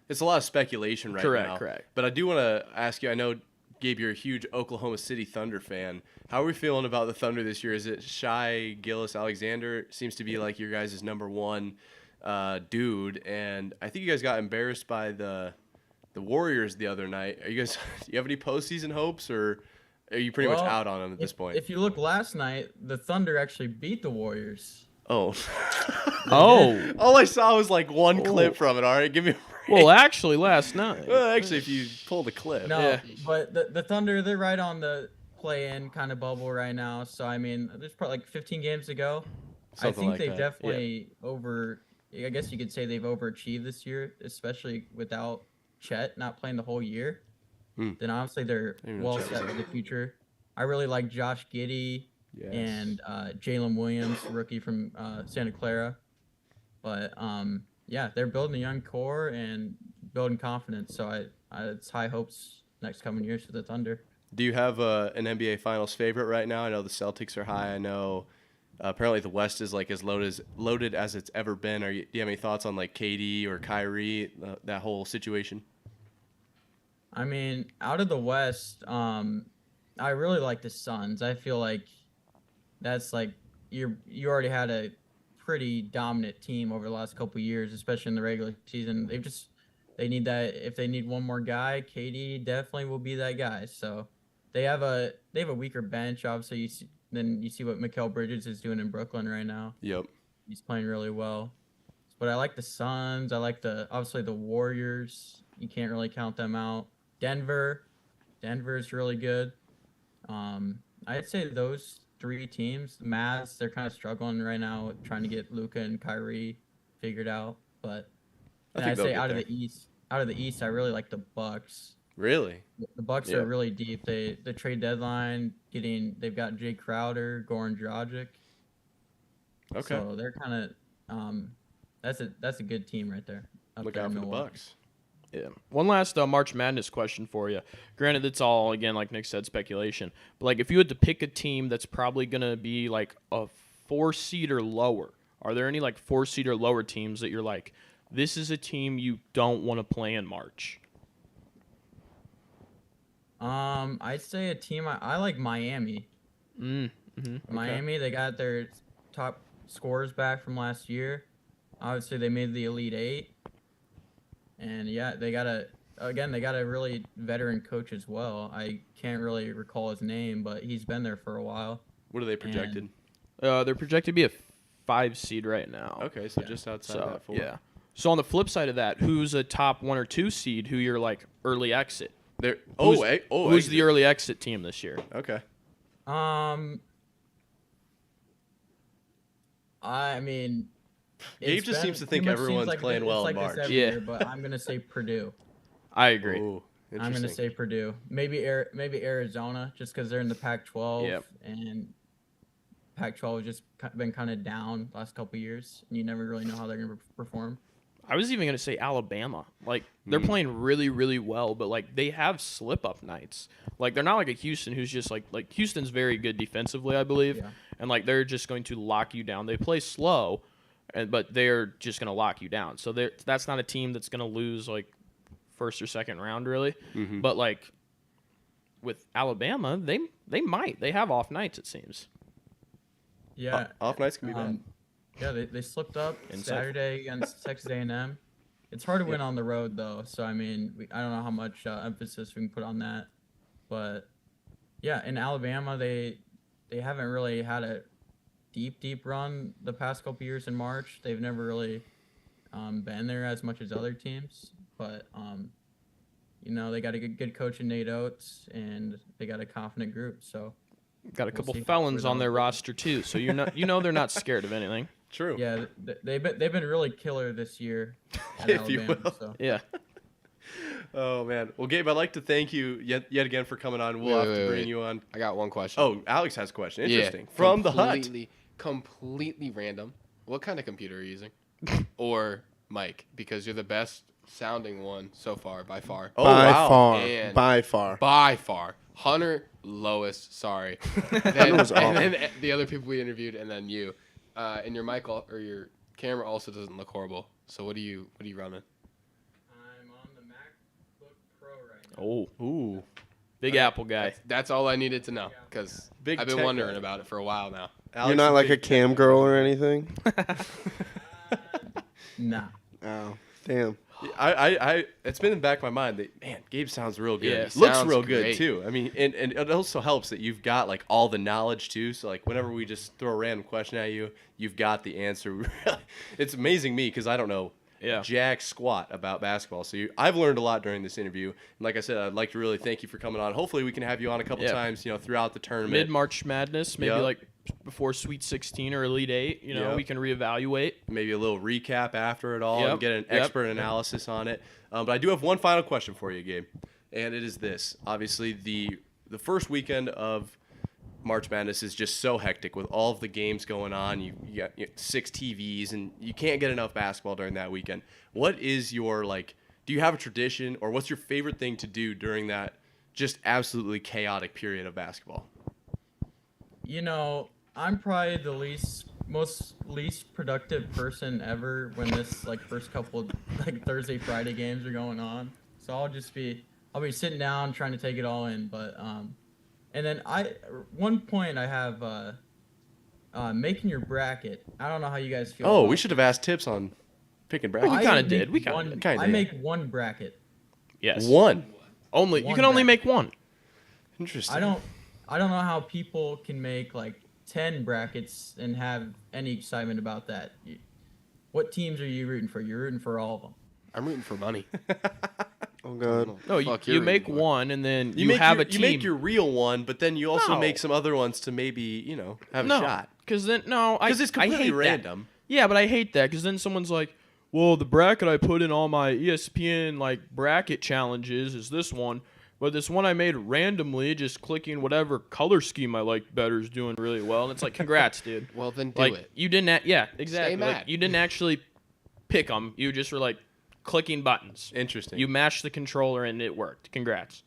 it's a lot of speculation right now. Correct. But I do want to ask you, I know, Gabe, you're a huge Oklahoma City Thunder fan. How are we feeling about the Thunder this year? Is it Shai Gilgeous-Alexander? Seems to be like your guys' number one dude. And I think you guys got embarrassed by the Warriors the other night. Do you have any postseason hopes, or are you pretty much out on them at this point? If you look last night, the Thunder actually beat the Warriors. Oh. Oh. All I saw was like one clip from it. All right, give me a break. Well, actually, last night. Well, actually, if you pull the clip. No, Yeah. but the Thunder, they're right on the play-in kind of bubble right now. So, I mean, there's probably like 15 games to go. I think they've definitely I guess you could say they've overachieved this year, especially without Chet not playing the whole year. Then obviously they're well set for the future. I really like Josh Giddey and Jalen Williams, rookie from Santa Clara. But yeah, they're building a young core and building confidence. So it's high hopes next coming years for the Thunder. Do you have an NBA Finals favorite right now? I know the Celtics are high. I know apparently the West is like as loaded as it's ever been. Do you have any thoughts on like KD or Kyrie, that whole situation? I mean, out of the West, I really like the Suns. I feel like that's like you already had a pretty dominant team over the last couple of years, especially in the regular season. They need that. If they need one more guy, KD definitely will be that guy. So they have a weaker bench. Obviously, you see what Mikal Bridges is doing in Brooklyn right now. Yep, he's playing really well. But I like the Suns. I like obviously the Warriors. You can't really count them out. Denver's really good. I'd say those three teams. The Mavs, they're kind of struggling right now, trying to get Luka and Kyrie figured out. But I'd say out of the East, I really like the Bucks. Really? The Bucks are really deep. The trade deadline they've got Jay Crowder, Goran Dragic. Okay. So they're kind of that's a good team right there. Look out for the Bucks. Yeah. One last March Madness question for you. Granted, it's all, again, like Nick said, speculation. But, like, if you had to pick a team that's probably going to be, like, a 4-seed or lower, are there any, like, 4-seed or lower teams that you're like, this is a team you don't want to play in March? I'd say a team I like Miami. Mm-hmm. Miami, they got their top scorers back from last year. Obviously, they made the Elite Eight. And yeah, they got a really veteran coach as well. I can't really recall his name, but he's been there for a while. What are they projected? They're projected to be a 5-seed right now. Okay, so just outside that 4. Yeah. So on the flip side of that, who's a top 1 or 2 seed who you're like early exit? Who's the early exit team this year? Okay. I mean, Gabe just seems to think everyone's playing well in March. Year, but I'm gonna say Purdue. I agree. Ooh, I'm gonna say Purdue. Maybe Arizona, just because they're in the Pac-12, and Pac-12 has just been kind of down the last couple of years, and you never really know how they're gonna perform. I was even gonna say Alabama. Like they're playing really, really well, but like they have slip-up nights. Like they're not like a Houston who's just like Houston's very good defensively, I believe, and like they're just going to lock you down. They play slow, but they're just gonna lock you down. So that's not a team that's gonna lose like first or second round really. But like with Alabama, they might. They have off nights, it seems. Yeah, off nights can be bad. Yeah, they slipped up Saturday against Texas A&M. It's hard to win on the road, though. So, I mean, I don't know how much emphasis we can put on that. But, yeah, in Alabama, they haven't really had a deep run the past couple years in March. They've never really been there as much as other teams. But, you know, they got a good coach in Nate Oates, and they got a confident group. So, got a couple felons on their roster, too. So, they're not scared of anything. True. Yeah, they've been really killer this year. If Alabama, you will. So. Yeah. Oh man. Well, Gabe, I'd like to thank you yet again for coming on. We'll have to bring you on. I got one question. Oh, Alex has a question. Interesting. From the hut. Completely random. What kind of computer are you using? Or mic? Because you're the best sounding one so far, by far. Oh, by wow. far. And By far. Hunter, Lois, sorry. was awful. And then the other people we interviewed, and then you. And your mic or your camera also doesn't look horrible. So what are you running? I'm on the MacBook Pro right now. Oh, Ooh. Big Apple guy. That's all I needed to know because Big I've been tech wondering guy. about it for a while now. Alex You're not is like a big cam tech girl guy. or anything? Nah. Oh, damn. I it's been in the back of my mind that, man, Gabe sounds real good. Yeah, He looks sounds real good great. too. I mean, and it also helps that you've got like all the knowledge too. So like whenever we just throw a random question at you, you've got the answer. It's amazing me because I don't know jack squat about basketball. So I've learned a lot during this interview. And like I said, I'd like to really thank you for coming on. Hopefully we can have you on a couple times, throughout the tournament. Mid-March Madness, maybe like before Sweet 16 or Elite 8, we can reevaluate. Maybe a little recap after it all and get an expert analysis on it. But I do have one final question for you, Gabe, and it is this. Obviously, the first weekend of March Madness is just so hectic with all of the games going on. You got 6 TVs, and you can't get enough basketball during that weekend. What is your, do you have a tradition, or what's your favorite thing to do during that just absolutely chaotic period of basketball? I'm probably the least productive person ever when this first couple of Thursday, Friday games are going on. So I'll be sitting down trying to take it all in. But and then one point I have making your bracket. I don't know how you guys feel. Oh, we should have asked tips on picking brackets. We kind of did. I make one bracket. Yes. One. Only One you can only bracket. make one. Interesting. I don't know how people can make 10 brackets and have any excitement about that. What teams are you rooting for? You're rooting for all of them. I'm rooting for money. Oh, God. No, Fuck, you you're make rooting for. one, and then you make have your, a team. You make your real one, but then you also No. make some other ones to maybe, have a shot. Because it's Because I hate random. That. Yeah, but I hate that because then someone's like, well, the bracket I put in all my ESPN bracket challenges is this one, but this one I made randomly, just clicking whatever color scheme I like better is doing really well, and it's like, congrats, dude. Well, then do it. You didn't. Yeah, exactly. Stay mad. You didn't actually pick them. You just were clicking buttons. Interesting. You mashed the controller and it worked. Congrats.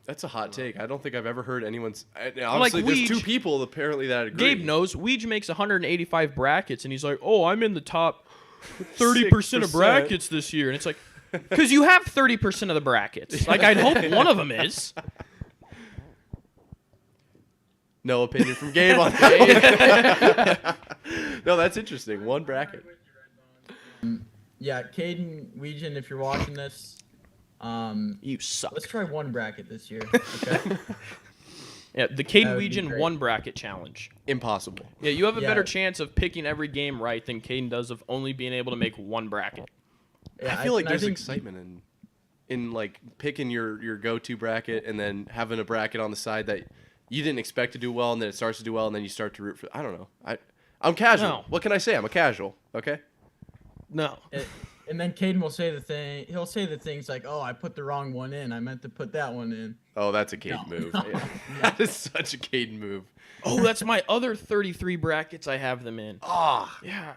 That's a hot take. I don't think I've ever heard anyone's. Obviously, there's Weege. 2 people apparently that agree. Gabe knows. Weege makes 185 brackets, and he's like, "Oh, I'm in the top 30% of 6%. brackets this year," and it's like, because you have 30% of the brackets. I'd hope one of them is. No opinion from Gabe on that. No, that's interesting. One bracket. Yeah, Caden, Weejan, if you're watching this, You suck. let's try one bracket this year. Okay. Yeah, the Caden That would be Weejan great. one bracket challenge. Impossible. Yeah, you have a Yeah. better chance of picking every game right than Caden does of only being able to make one bracket. Yeah, I feel like and there's think- excitement in picking your go-to bracket and then having a bracket on the side that you didn't expect to do well, and then it starts to do well, and then you start to root for. I don't know. I'm casual. No. What can I say? I'm a casual. Okay. No. And then Caden will say the thing. He'll say the things like, "Oh, I put the wrong one in. I meant to put that one in." Oh, that's a Caden move. Yeah. That is such a Caden move. Oh, that's my other 33 brackets I have them in. Ah, Yeah.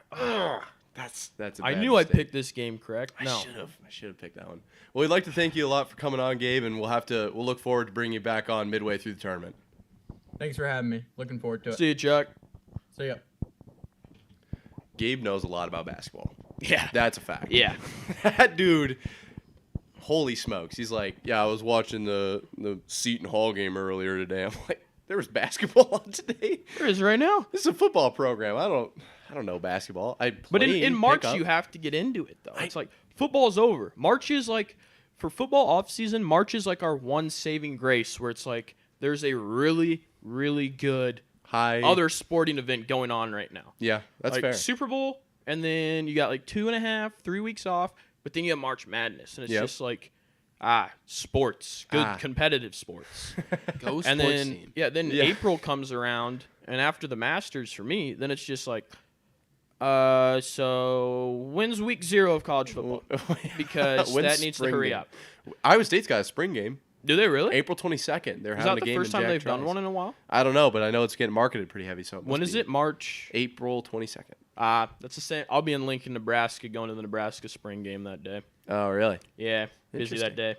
That's a I bad knew I mistake. picked this game correct. No. I should have picked that one. Well, we'd like to thank you a lot for coming on, Gabe, and we'll look forward to bringing you back on midway through the tournament. Thanks for having me. Looking forward to it. See you, Chuck. See ya. Gabe knows a lot about basketball. Yeah. That's a fact. Yeah. That dude, holy smokes. He's like, yeah, I was watching the Seton Hall game earlier today. I'm like, there was basketball on today? There is right now. This is a football program. I don't know basketball. But in March, you have to get into it, though. It's like football's over. March is like, for football off season, March is like our one saving grace where it's like there's a really, really good other sporting event going on right now. Yeah, that's like fair. Super Bowl, and then you got like 2.5, 3 weeks off, but then you have March Madness, and it's just like, sports, good competitive sports. Go sports And then, team. then April comes around, and after the Masters for me, then it's just like, so when's week 0 of college football? Because When's that needs to spring hurry game? up. Iowa State's got a spring game. Do they really? April 22nd. They're Is having that a the game first in time Jack they've done Trice. one in a while? I don't know, but I know it's getting marketed pretty heavy. So When is it? March? April 22nd. That's the same. I'll be in Lincoln, Nebraska, going to the Nebraska spring game that day. Oh, really? Yeah, busy that day.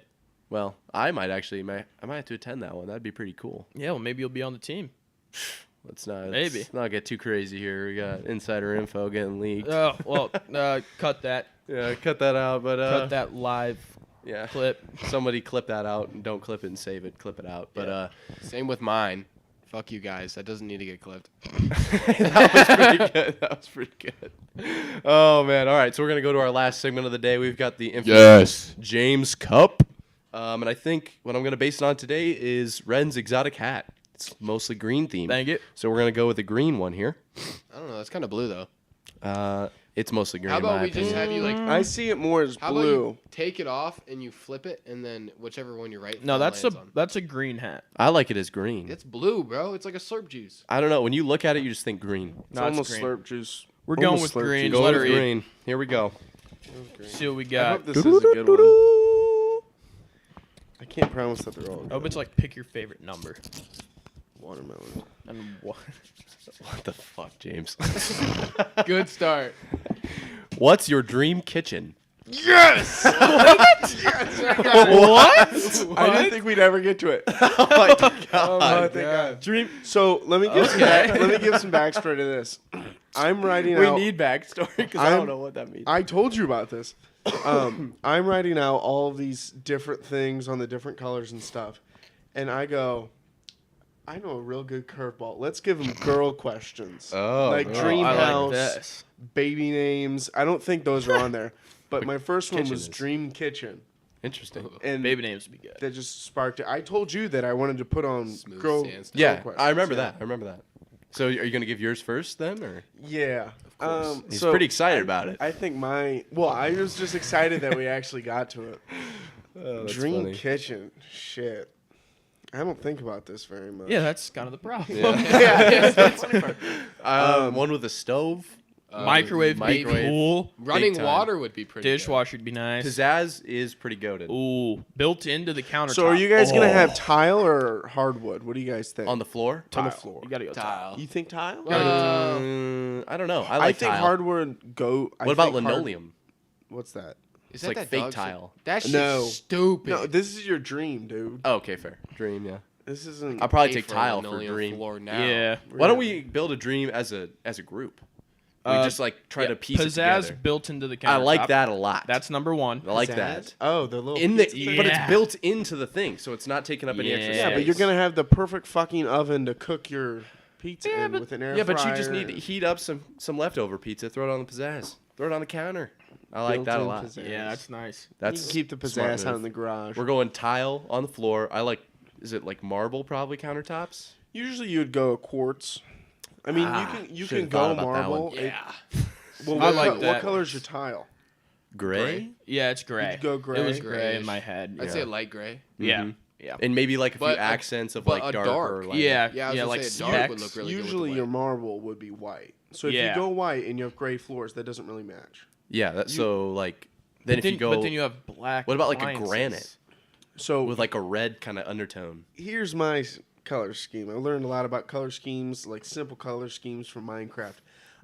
Well, I might have to attend that one. That'd be pretty cool. Yeah, well, maybe you'll be on the team. Let's not get too crazy here. We got insider info getting leaked. Oh, well, cut that. Yeah, cut that out. But Cut that live clip. Somebody clip that out and don't clip it and save it. Clip it out. But Same with mine. Fuck you guys. That doesn't need to get clipped. that was pretty good. That was pretty good. Oh man! All right, so we're gonna go to our last segment of the day. We've got the infamous James Cup, and I think what I'm gonna base it on today is Ren's exotic hat. It's mostly green themed. Thank you. So we're gonna go with the green one here. I don't know. That's kind of blue though. It's mostly green. How in about my we just opinion. have you like? I see it more as How about blue. you take it off and you flip it, and then whichever one you're right. No, lands on. that's a green hat. I like it as green. It's blue, bro. It's like a slurp juice. I don't know. When you look at it, you just think green. It's No, it's almost green. slurp juice. We're going Almost with slurp green. juice. Go Letter with E. green. Here we go. See what we I got. hope this is a good one. I can't promise that they're all I hope good. it's like pick your favorite number. Watermelon. And what? What the fuck, James? Good start. What's your dream kitchen? Yes! What? I didn't think we'd ever get to it. Oh my god! Oh, thank God. Dream. So let me give some backstory to this. I'm writing We out. need backstory because I I'm- don't know what that means. I told you about this. I'm writing out all of these different things on the different colors and stuff, and I go, I know a real good curveball. Let's give them girl questions. Like dream I house, like this. baby names. I don't think those are on there. But my first one kitchen was is. dream kitchen, Interesting. and Baby names would be good. that just sparked it. I told you that I wanted to put on Smooth girl. sandstone. Yeah, questions, I remember yeah. that. I remember that. So are you gonna give yours first then, or Yeah. he's so pretty excited about it? I think I was just excited that we actually got to it. Oh, that's Dream funny. kitchen. Shit. I don't think about this very much. Yeah, that's kind of the problem. One with a stove. Microwave would be microwave. cool. Running time. water would be pretty. Dishwasher would be nice. Pizzazz is pretty goated. Ooh, built into the countertop. So are you guys gonna Oh. have tile or hardwood? What do you guys think? On the floor? On the Tile. floor. You gotta go Good. tile. Tile. You think tile? I don't know. I I like think tile. hardwood go. What about linoleum? What's that? Is It's like that fake dog shit? tile. That shit's No. stupid. No, this is your dream, dude. Oh, okay, fair. Dream, yeah. This isn't. I'll probably Pay take for a tile for linoleum dream. floor now. Yeah. Why don't we build a dream as a group? We just like try to piece it Pizzazz together. built into the countertop. I like that a lot. That's number one. I like Pizzazz? that. Oh, the little. In the pizza but it's Yeah. built into the thing, so it's not taking up any extra Yeah, space. Yeah, but you're gonna have the perfect fucking oven to cook your pizza in with an air Yeah, fryer. but you just need to heat up some leftover pizza, throw it on the pizzazz, throw it on the counter. I like that a Built-in lot. pizzazz. Yeah, that's nice. That's you can keep the smart pizzazz out move. in the garage. We're going tile on the floor. I like. Is it like marble probably countertops? Usually you'd go quartz. I mean, you can should've go thought about that marble. one. Yeah. Well, I what, like what that. color's your tile? Gray. Yeah, it's gray. You'd go gray? It was gray in Grayish. my head. I'd say light gray. Yeah. Mhm. Yeah. And maybe like a few But accents of but like a dark, dark. or like Yeah, Yeah, I was gonna like say a dark would specs. look really good. Usually with the your white. marble would be white. So if Yeah. you go white and you have gray floors, that doesn't really match. Yeah. That's so like. Then if you go. But then you have black. What about like a appliances. granite So with like a red kind of undertone? here's my color scheme. I learned a lot about color schemes, like simple color schemes from Minecraft.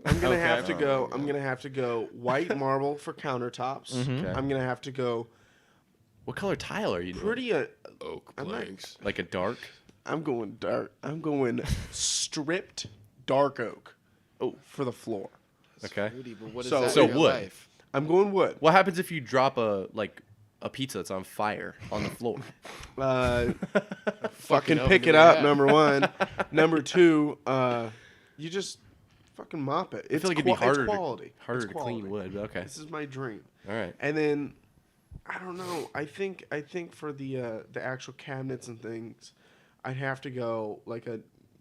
I'm gonna have to go. I'm gonna have to go white marble for countertops. Okay. I'm gonna have to go. What color tile are you doing? Pretty Oak planks. Like a dark? I'm going dark. I'm going stripped dark oak. Oh, for the floor. Okay. Rudy, but what is So- that so in real wood. life? I'm going wood. What happens if you drop a pizza that's on fire on the floor? Fucking oven pick to it the up. head. Number one. Number two. You just fucking mop it. It's I feel like it'd be harder It's quality. harder It's to clean quality. wood. But okay. This is my dream. All right. And then I don't know. I think for the actual cabinets and things, I'd have to go like a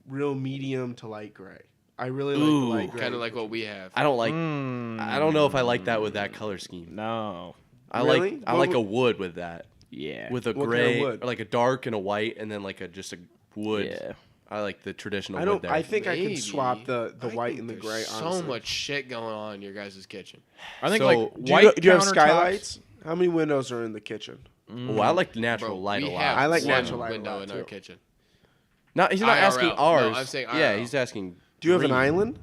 real medium to light gray. I really like the Ooh. light gray. Kind of like what we have. I don't like. I don't know if I like that with that color scheme. No. I Really? I like a wood with that. Yeah. With a What kind of gray, wood? or like a dark and a white, and then like just a wood. Yeah. I like the traditional I wood don't. there. I think I Maybe. can swap the I white think and the there's gray. So Honestly. much shit going on in your guys' kitchen. I think So, like Do white you have countertops- skylights? How many windows are in the kitchen? Oh, I like the natural Bro, light a we lot. have I like one natural light a window lot, in our too. kitchen. He's not asking IRL. No, ours. I'm saying Yeah, IRL. he's asking. Do you have an green. island?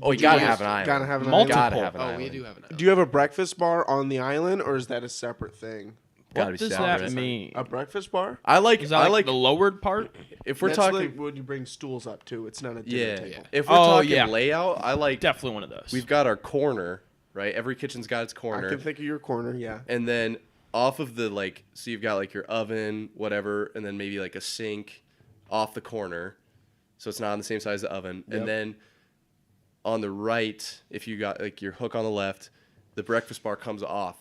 Oh, you do gotta you have an island. Gotta have an Multiple. island. Gotta have an Oh, island. we do have an. Do you have a breakfast bar on the island, or is that a separate thing? Gotta What be does separate. that mean? A breakfast bar? I like. Is that I like like. the lowered part? If we're That's talking. like when you bring stools up too. It's not a dinner Yeah. table. If we're Oh, talking yeah. layout, I like. Definitely one of those. We've got our corner, right? Every kitchen's got its I corner, can think of your corner. Yeah. and then off of the so you've got like your oven, whatever, and then maybe like a sink off the corner, so it's not on the same size as the oven, Yep. and then on the right, if you got like your hook on the left, the breakfast bar comes off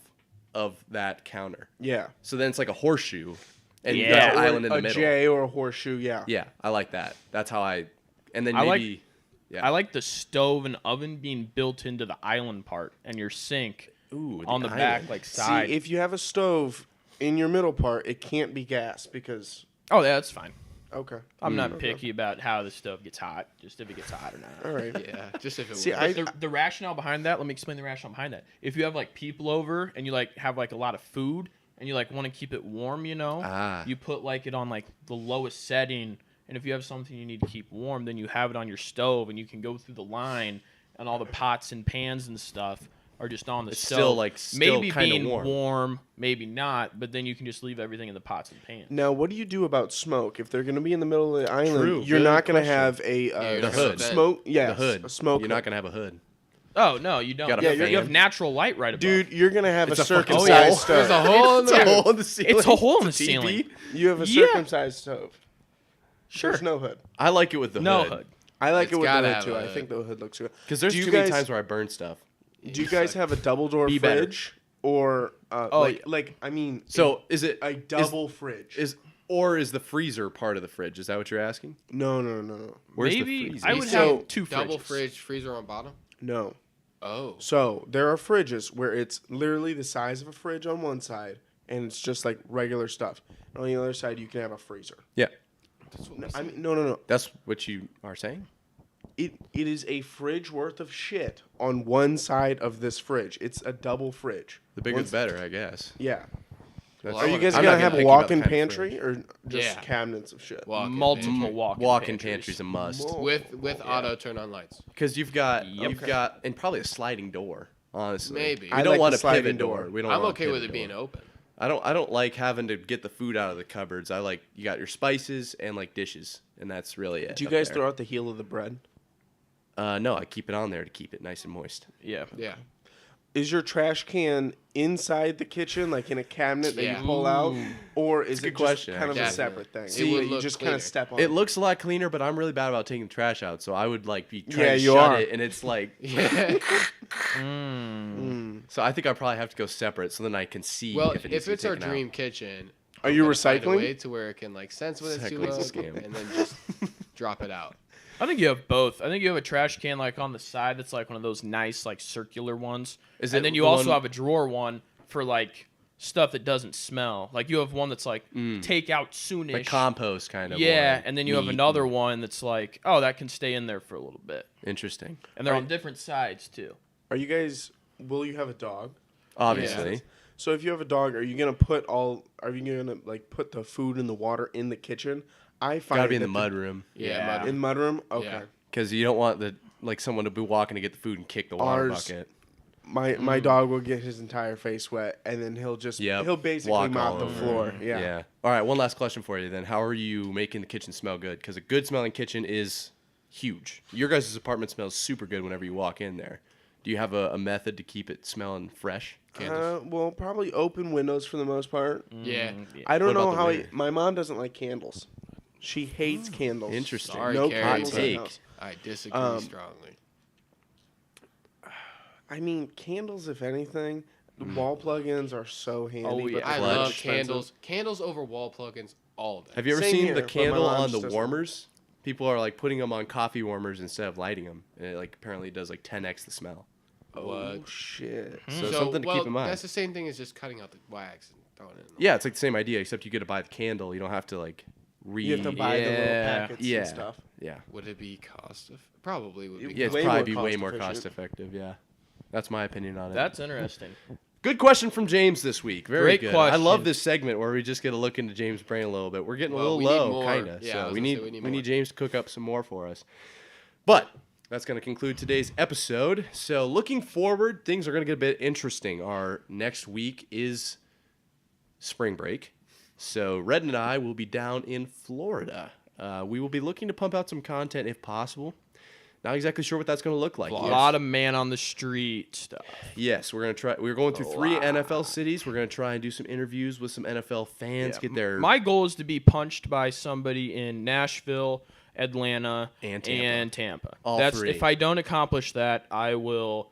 of that counter. Yeah. So then it's like a horseshoe, and you Yeah. got Or an island in the a middle. J or a horseshoe. Yeah. Yeah, I like that. That's how I. And then I like- maybe. yeah. I like the stove and oven being built into the island part and your sink Ooh, on the island. back, like side. See, if you have a stove in your middle part, it can't be gas because. Oh, yeah, that's fine. Okay. I'm not Okay. picky about how the stove gets hot, just if it gets hot or not. All right. Yeah, just if it See, was. The rationale behind that, let me explain the rationale behind that. If you have like people over and you like have like a lot of food and you like want to keep it warm, you put like it on like the lowest setting. And if you have something you need to keep warm, then you have it on your stove and you can go through the line and all the pots and pans and stuff are just on the It's stove. still maybe kinda being warm. maybe not, but then you can just leave everything in the pots and pans. Now, what do you do about smoke? If they're going to be in the middle of the island, True, you're good not going to question. have a you're The not hood. gonna smoke. Yes, The hood. a smoke. You're not gonna have a hood. Oh no, you don't. Got a Yeah, fan. you have natural light right above. Dude, you're going to have It's a a fucking circumcised hole. stove. There's a hole in It's a the hole in the ceiling. it's a hole in the It's a ceiling. TV. You have a Yeah. circumcised stove. Sure. There's no hood. I like it with the No hood. hood. I like It's it with the gotta hood have too. a I hood. think the hood looks good. Because there's Do you too many guys- times where I burn stuff. Do you guys have a double door Be better. fridge or I mean, So is it a double fridge? is the freezer part of the fridge? Is that what you're asking? No. Where's Maybe the freezer? I would So, have two Double fridges. fridge, freezer on bottom. No. Oh, So there are fridges where it's literally the size of a fridge on one side, and it's just like regular stuff. And on the other side, you can have a freezer. Yeah, that's what No, we I said. mean, no. that's what you are saying. It is a fridge worth of shit on one side of this fridge. It's a double fridge. The bigger the better, I guess. Yeah. That's, Well, Are you guys I'm not gonna have picky about walk-in the kind of pantry or just Yeah. cabinets of shit? Walk-in Multiple pantry. walk-in pantry's a must. Whoa. with auto turn on lights. Because you've got Okay. and probably a sliding door. Honestly, Maybe. we I don't like want the a sliding pivot door. door. We don't. I'm want a okay with pivot it being door. open. I don't like having to get the food out of the cupboards. I like you got your spices and like dishes, and that's really it. Do you up guys there. throw out the heel of the bread? No, I keep it on there to keep it nice and moist. Yeah. Yeah. Is your trash can inside the kitchen, like in a cabinet that Yeah. you pull out, or is a good it just question, kind of a actually. separate thing? It would that you look just kind cleaner. of step on. It looks a lot cleaner, but I'm really bad about taking the trash out, so I would like be trying Yeah, to you shut are. it, and it's like. Yeah. So I think I probably have to go separate, so then I can see. Well, if, it needs if to be it's our taken out. dream kitchen, Are you gotta find a recycling? way to where it can like sense when it's too Recycling's a low, scam. and then just drop it out. I think you have both. I think you have a trash can like on the side that's like one of those nice like circular ones. Is And it then you the also one- have a drawer one for like stuff that doesn't smell. Like you have one that's like take out soonish. like compost kind of. Yeah, one, and then you have meat another and- one that's like, oh, that can stay in there for a little bit. Interesting. And they're on different sides too. Are you guys? Will you have a dog? Obviously. So if you have a dog, are you gonna put like put the food and the water in the kitchen? I find gotta be in the mud room. Yeah. In mud room. Yeah. Okay. Because you don't want someone to be walking to get the food and kick the water bucket. My dog will get his entire face wet, and then he'll basically Walk mop all the over. floor. Yeah. All right, one last question for you then. How are you making the kitchen smell good? Because a good smelling kitchen is huge. Your guys' apartment smells super good whenever you walk in there. Do you have a method to keep it smelling fresh? Well, probably open windows for the most part. Yeah. I don't What know about how. the winter? My mom doesn't like candles. She hates candles. Interesting. Sorry, No Carrie, candles in the take. house. I disagree strongly. I mean, candles, if anything, wall plug-ins are so handy. Oh, but yeah. they're I Clutch. love expensive. candles. Candles over wall plugins all day. Have you ever Same seen here, the but my candle mom on just the doesn't. warmers? People are like putting them on coffee warmers instead of lighting them. And it apparently does 10x the smell. Oh What? shit! So something to keep in mind. That's the same thing as just cutting out the wax and throwing it in. Yeah, it's like the same idea, except you get to buy the candle. You don't have to You have to buy the little packets yeah. and stuff. Yeah. Would it be Probably would be. Yeah, it's Way probably more be way more cost cost effective. Yeah. That's my opinion on it. That's interesting. Good question from James this week. Very Great good. question. I love this segment where we just get a look into James' brain a little bit. We're getting a Well, little we need low, more. kind of. Yeah, I So was we gonna need say we need we more. need James to cook up some more for us. But that's going to conclude today's episode. So looking forward, things are going to get a bit interesting. Our next week is spring break. So Red and I will be down in Florida. We will be looking to pump out some content if possible. Not exactly sure what that's going to look like. A Yes. lot of man on the street stuff. Yes, we're going to try. We're going through 3 NFL cities. We're going to try and do some interviews with some NFL fans. Yeah. Get their My goal is to be punched by somebody in Nashville, Atlanta, And Tampa. All All That's 3. If I don't accomplish that, I will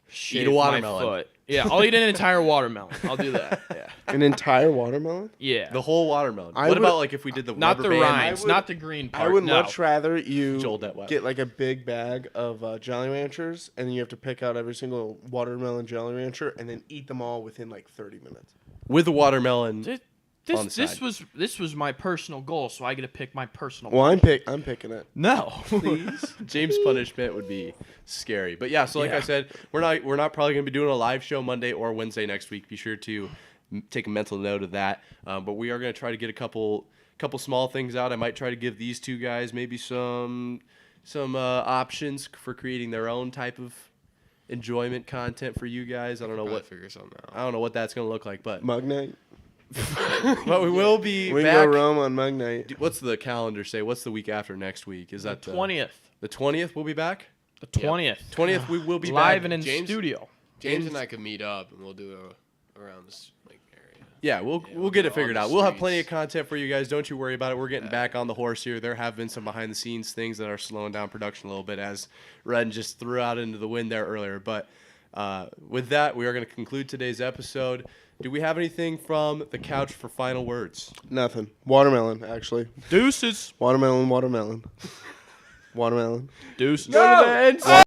shave a watermelon. my foot. Yeah, I'll eat an entire watermelon. I'll do that. Yeah. An entire watermelon? Yeah. the whole watermelon. I What would- about if we did the Not rubber the band? rinds, I would- not the green part. I would no. much rather you Joel Detweiler. get like a big bag of Jolly Ranchers, and then you have to pick out every single watermelon Jolly Rancher, and then eat them all within like 30 minutes. With the watermelon. on the This side. this was my personal goal, so I get to pick my personal. Well, I'm picking it. No. Please. James' punishment would be scary. But yeah, so like I Yeah. said, we're not probably going to be doing a live show Monday or Wednesday next week. Be sure to take a mental note of that. But we are going to try to get a couple small things out. I might try to give these two guys maybe some options for creating their own type of enjoyment content for you guys. I don't know Probably what figure something out. I don't know what that's going to look like, but Mug night. but we will be We can back. go roam on Mug night. What's the calendar say? What's the week after next week? Is that 20th. The 20th we'll be back? The 20th. 20th we will be Live back. and in James- studio. James and I could meet up and we'll do around this area. Yeah, we'll we'll get do it it figured on out. the We'll have plenty of streets. content for you guys. Don't you worry about it. We're getting back on the horse here. There have been some behind the scenes things that are slowing down production a little bit, as Red just threw out into the wind there earlier. But with that, we are going to conclude today's episode. Do we have anything from the couch for final words? Nothing. Watermelon, actually. Deuces. Watermelon. Watermelon. Deuces. Go to the end zone.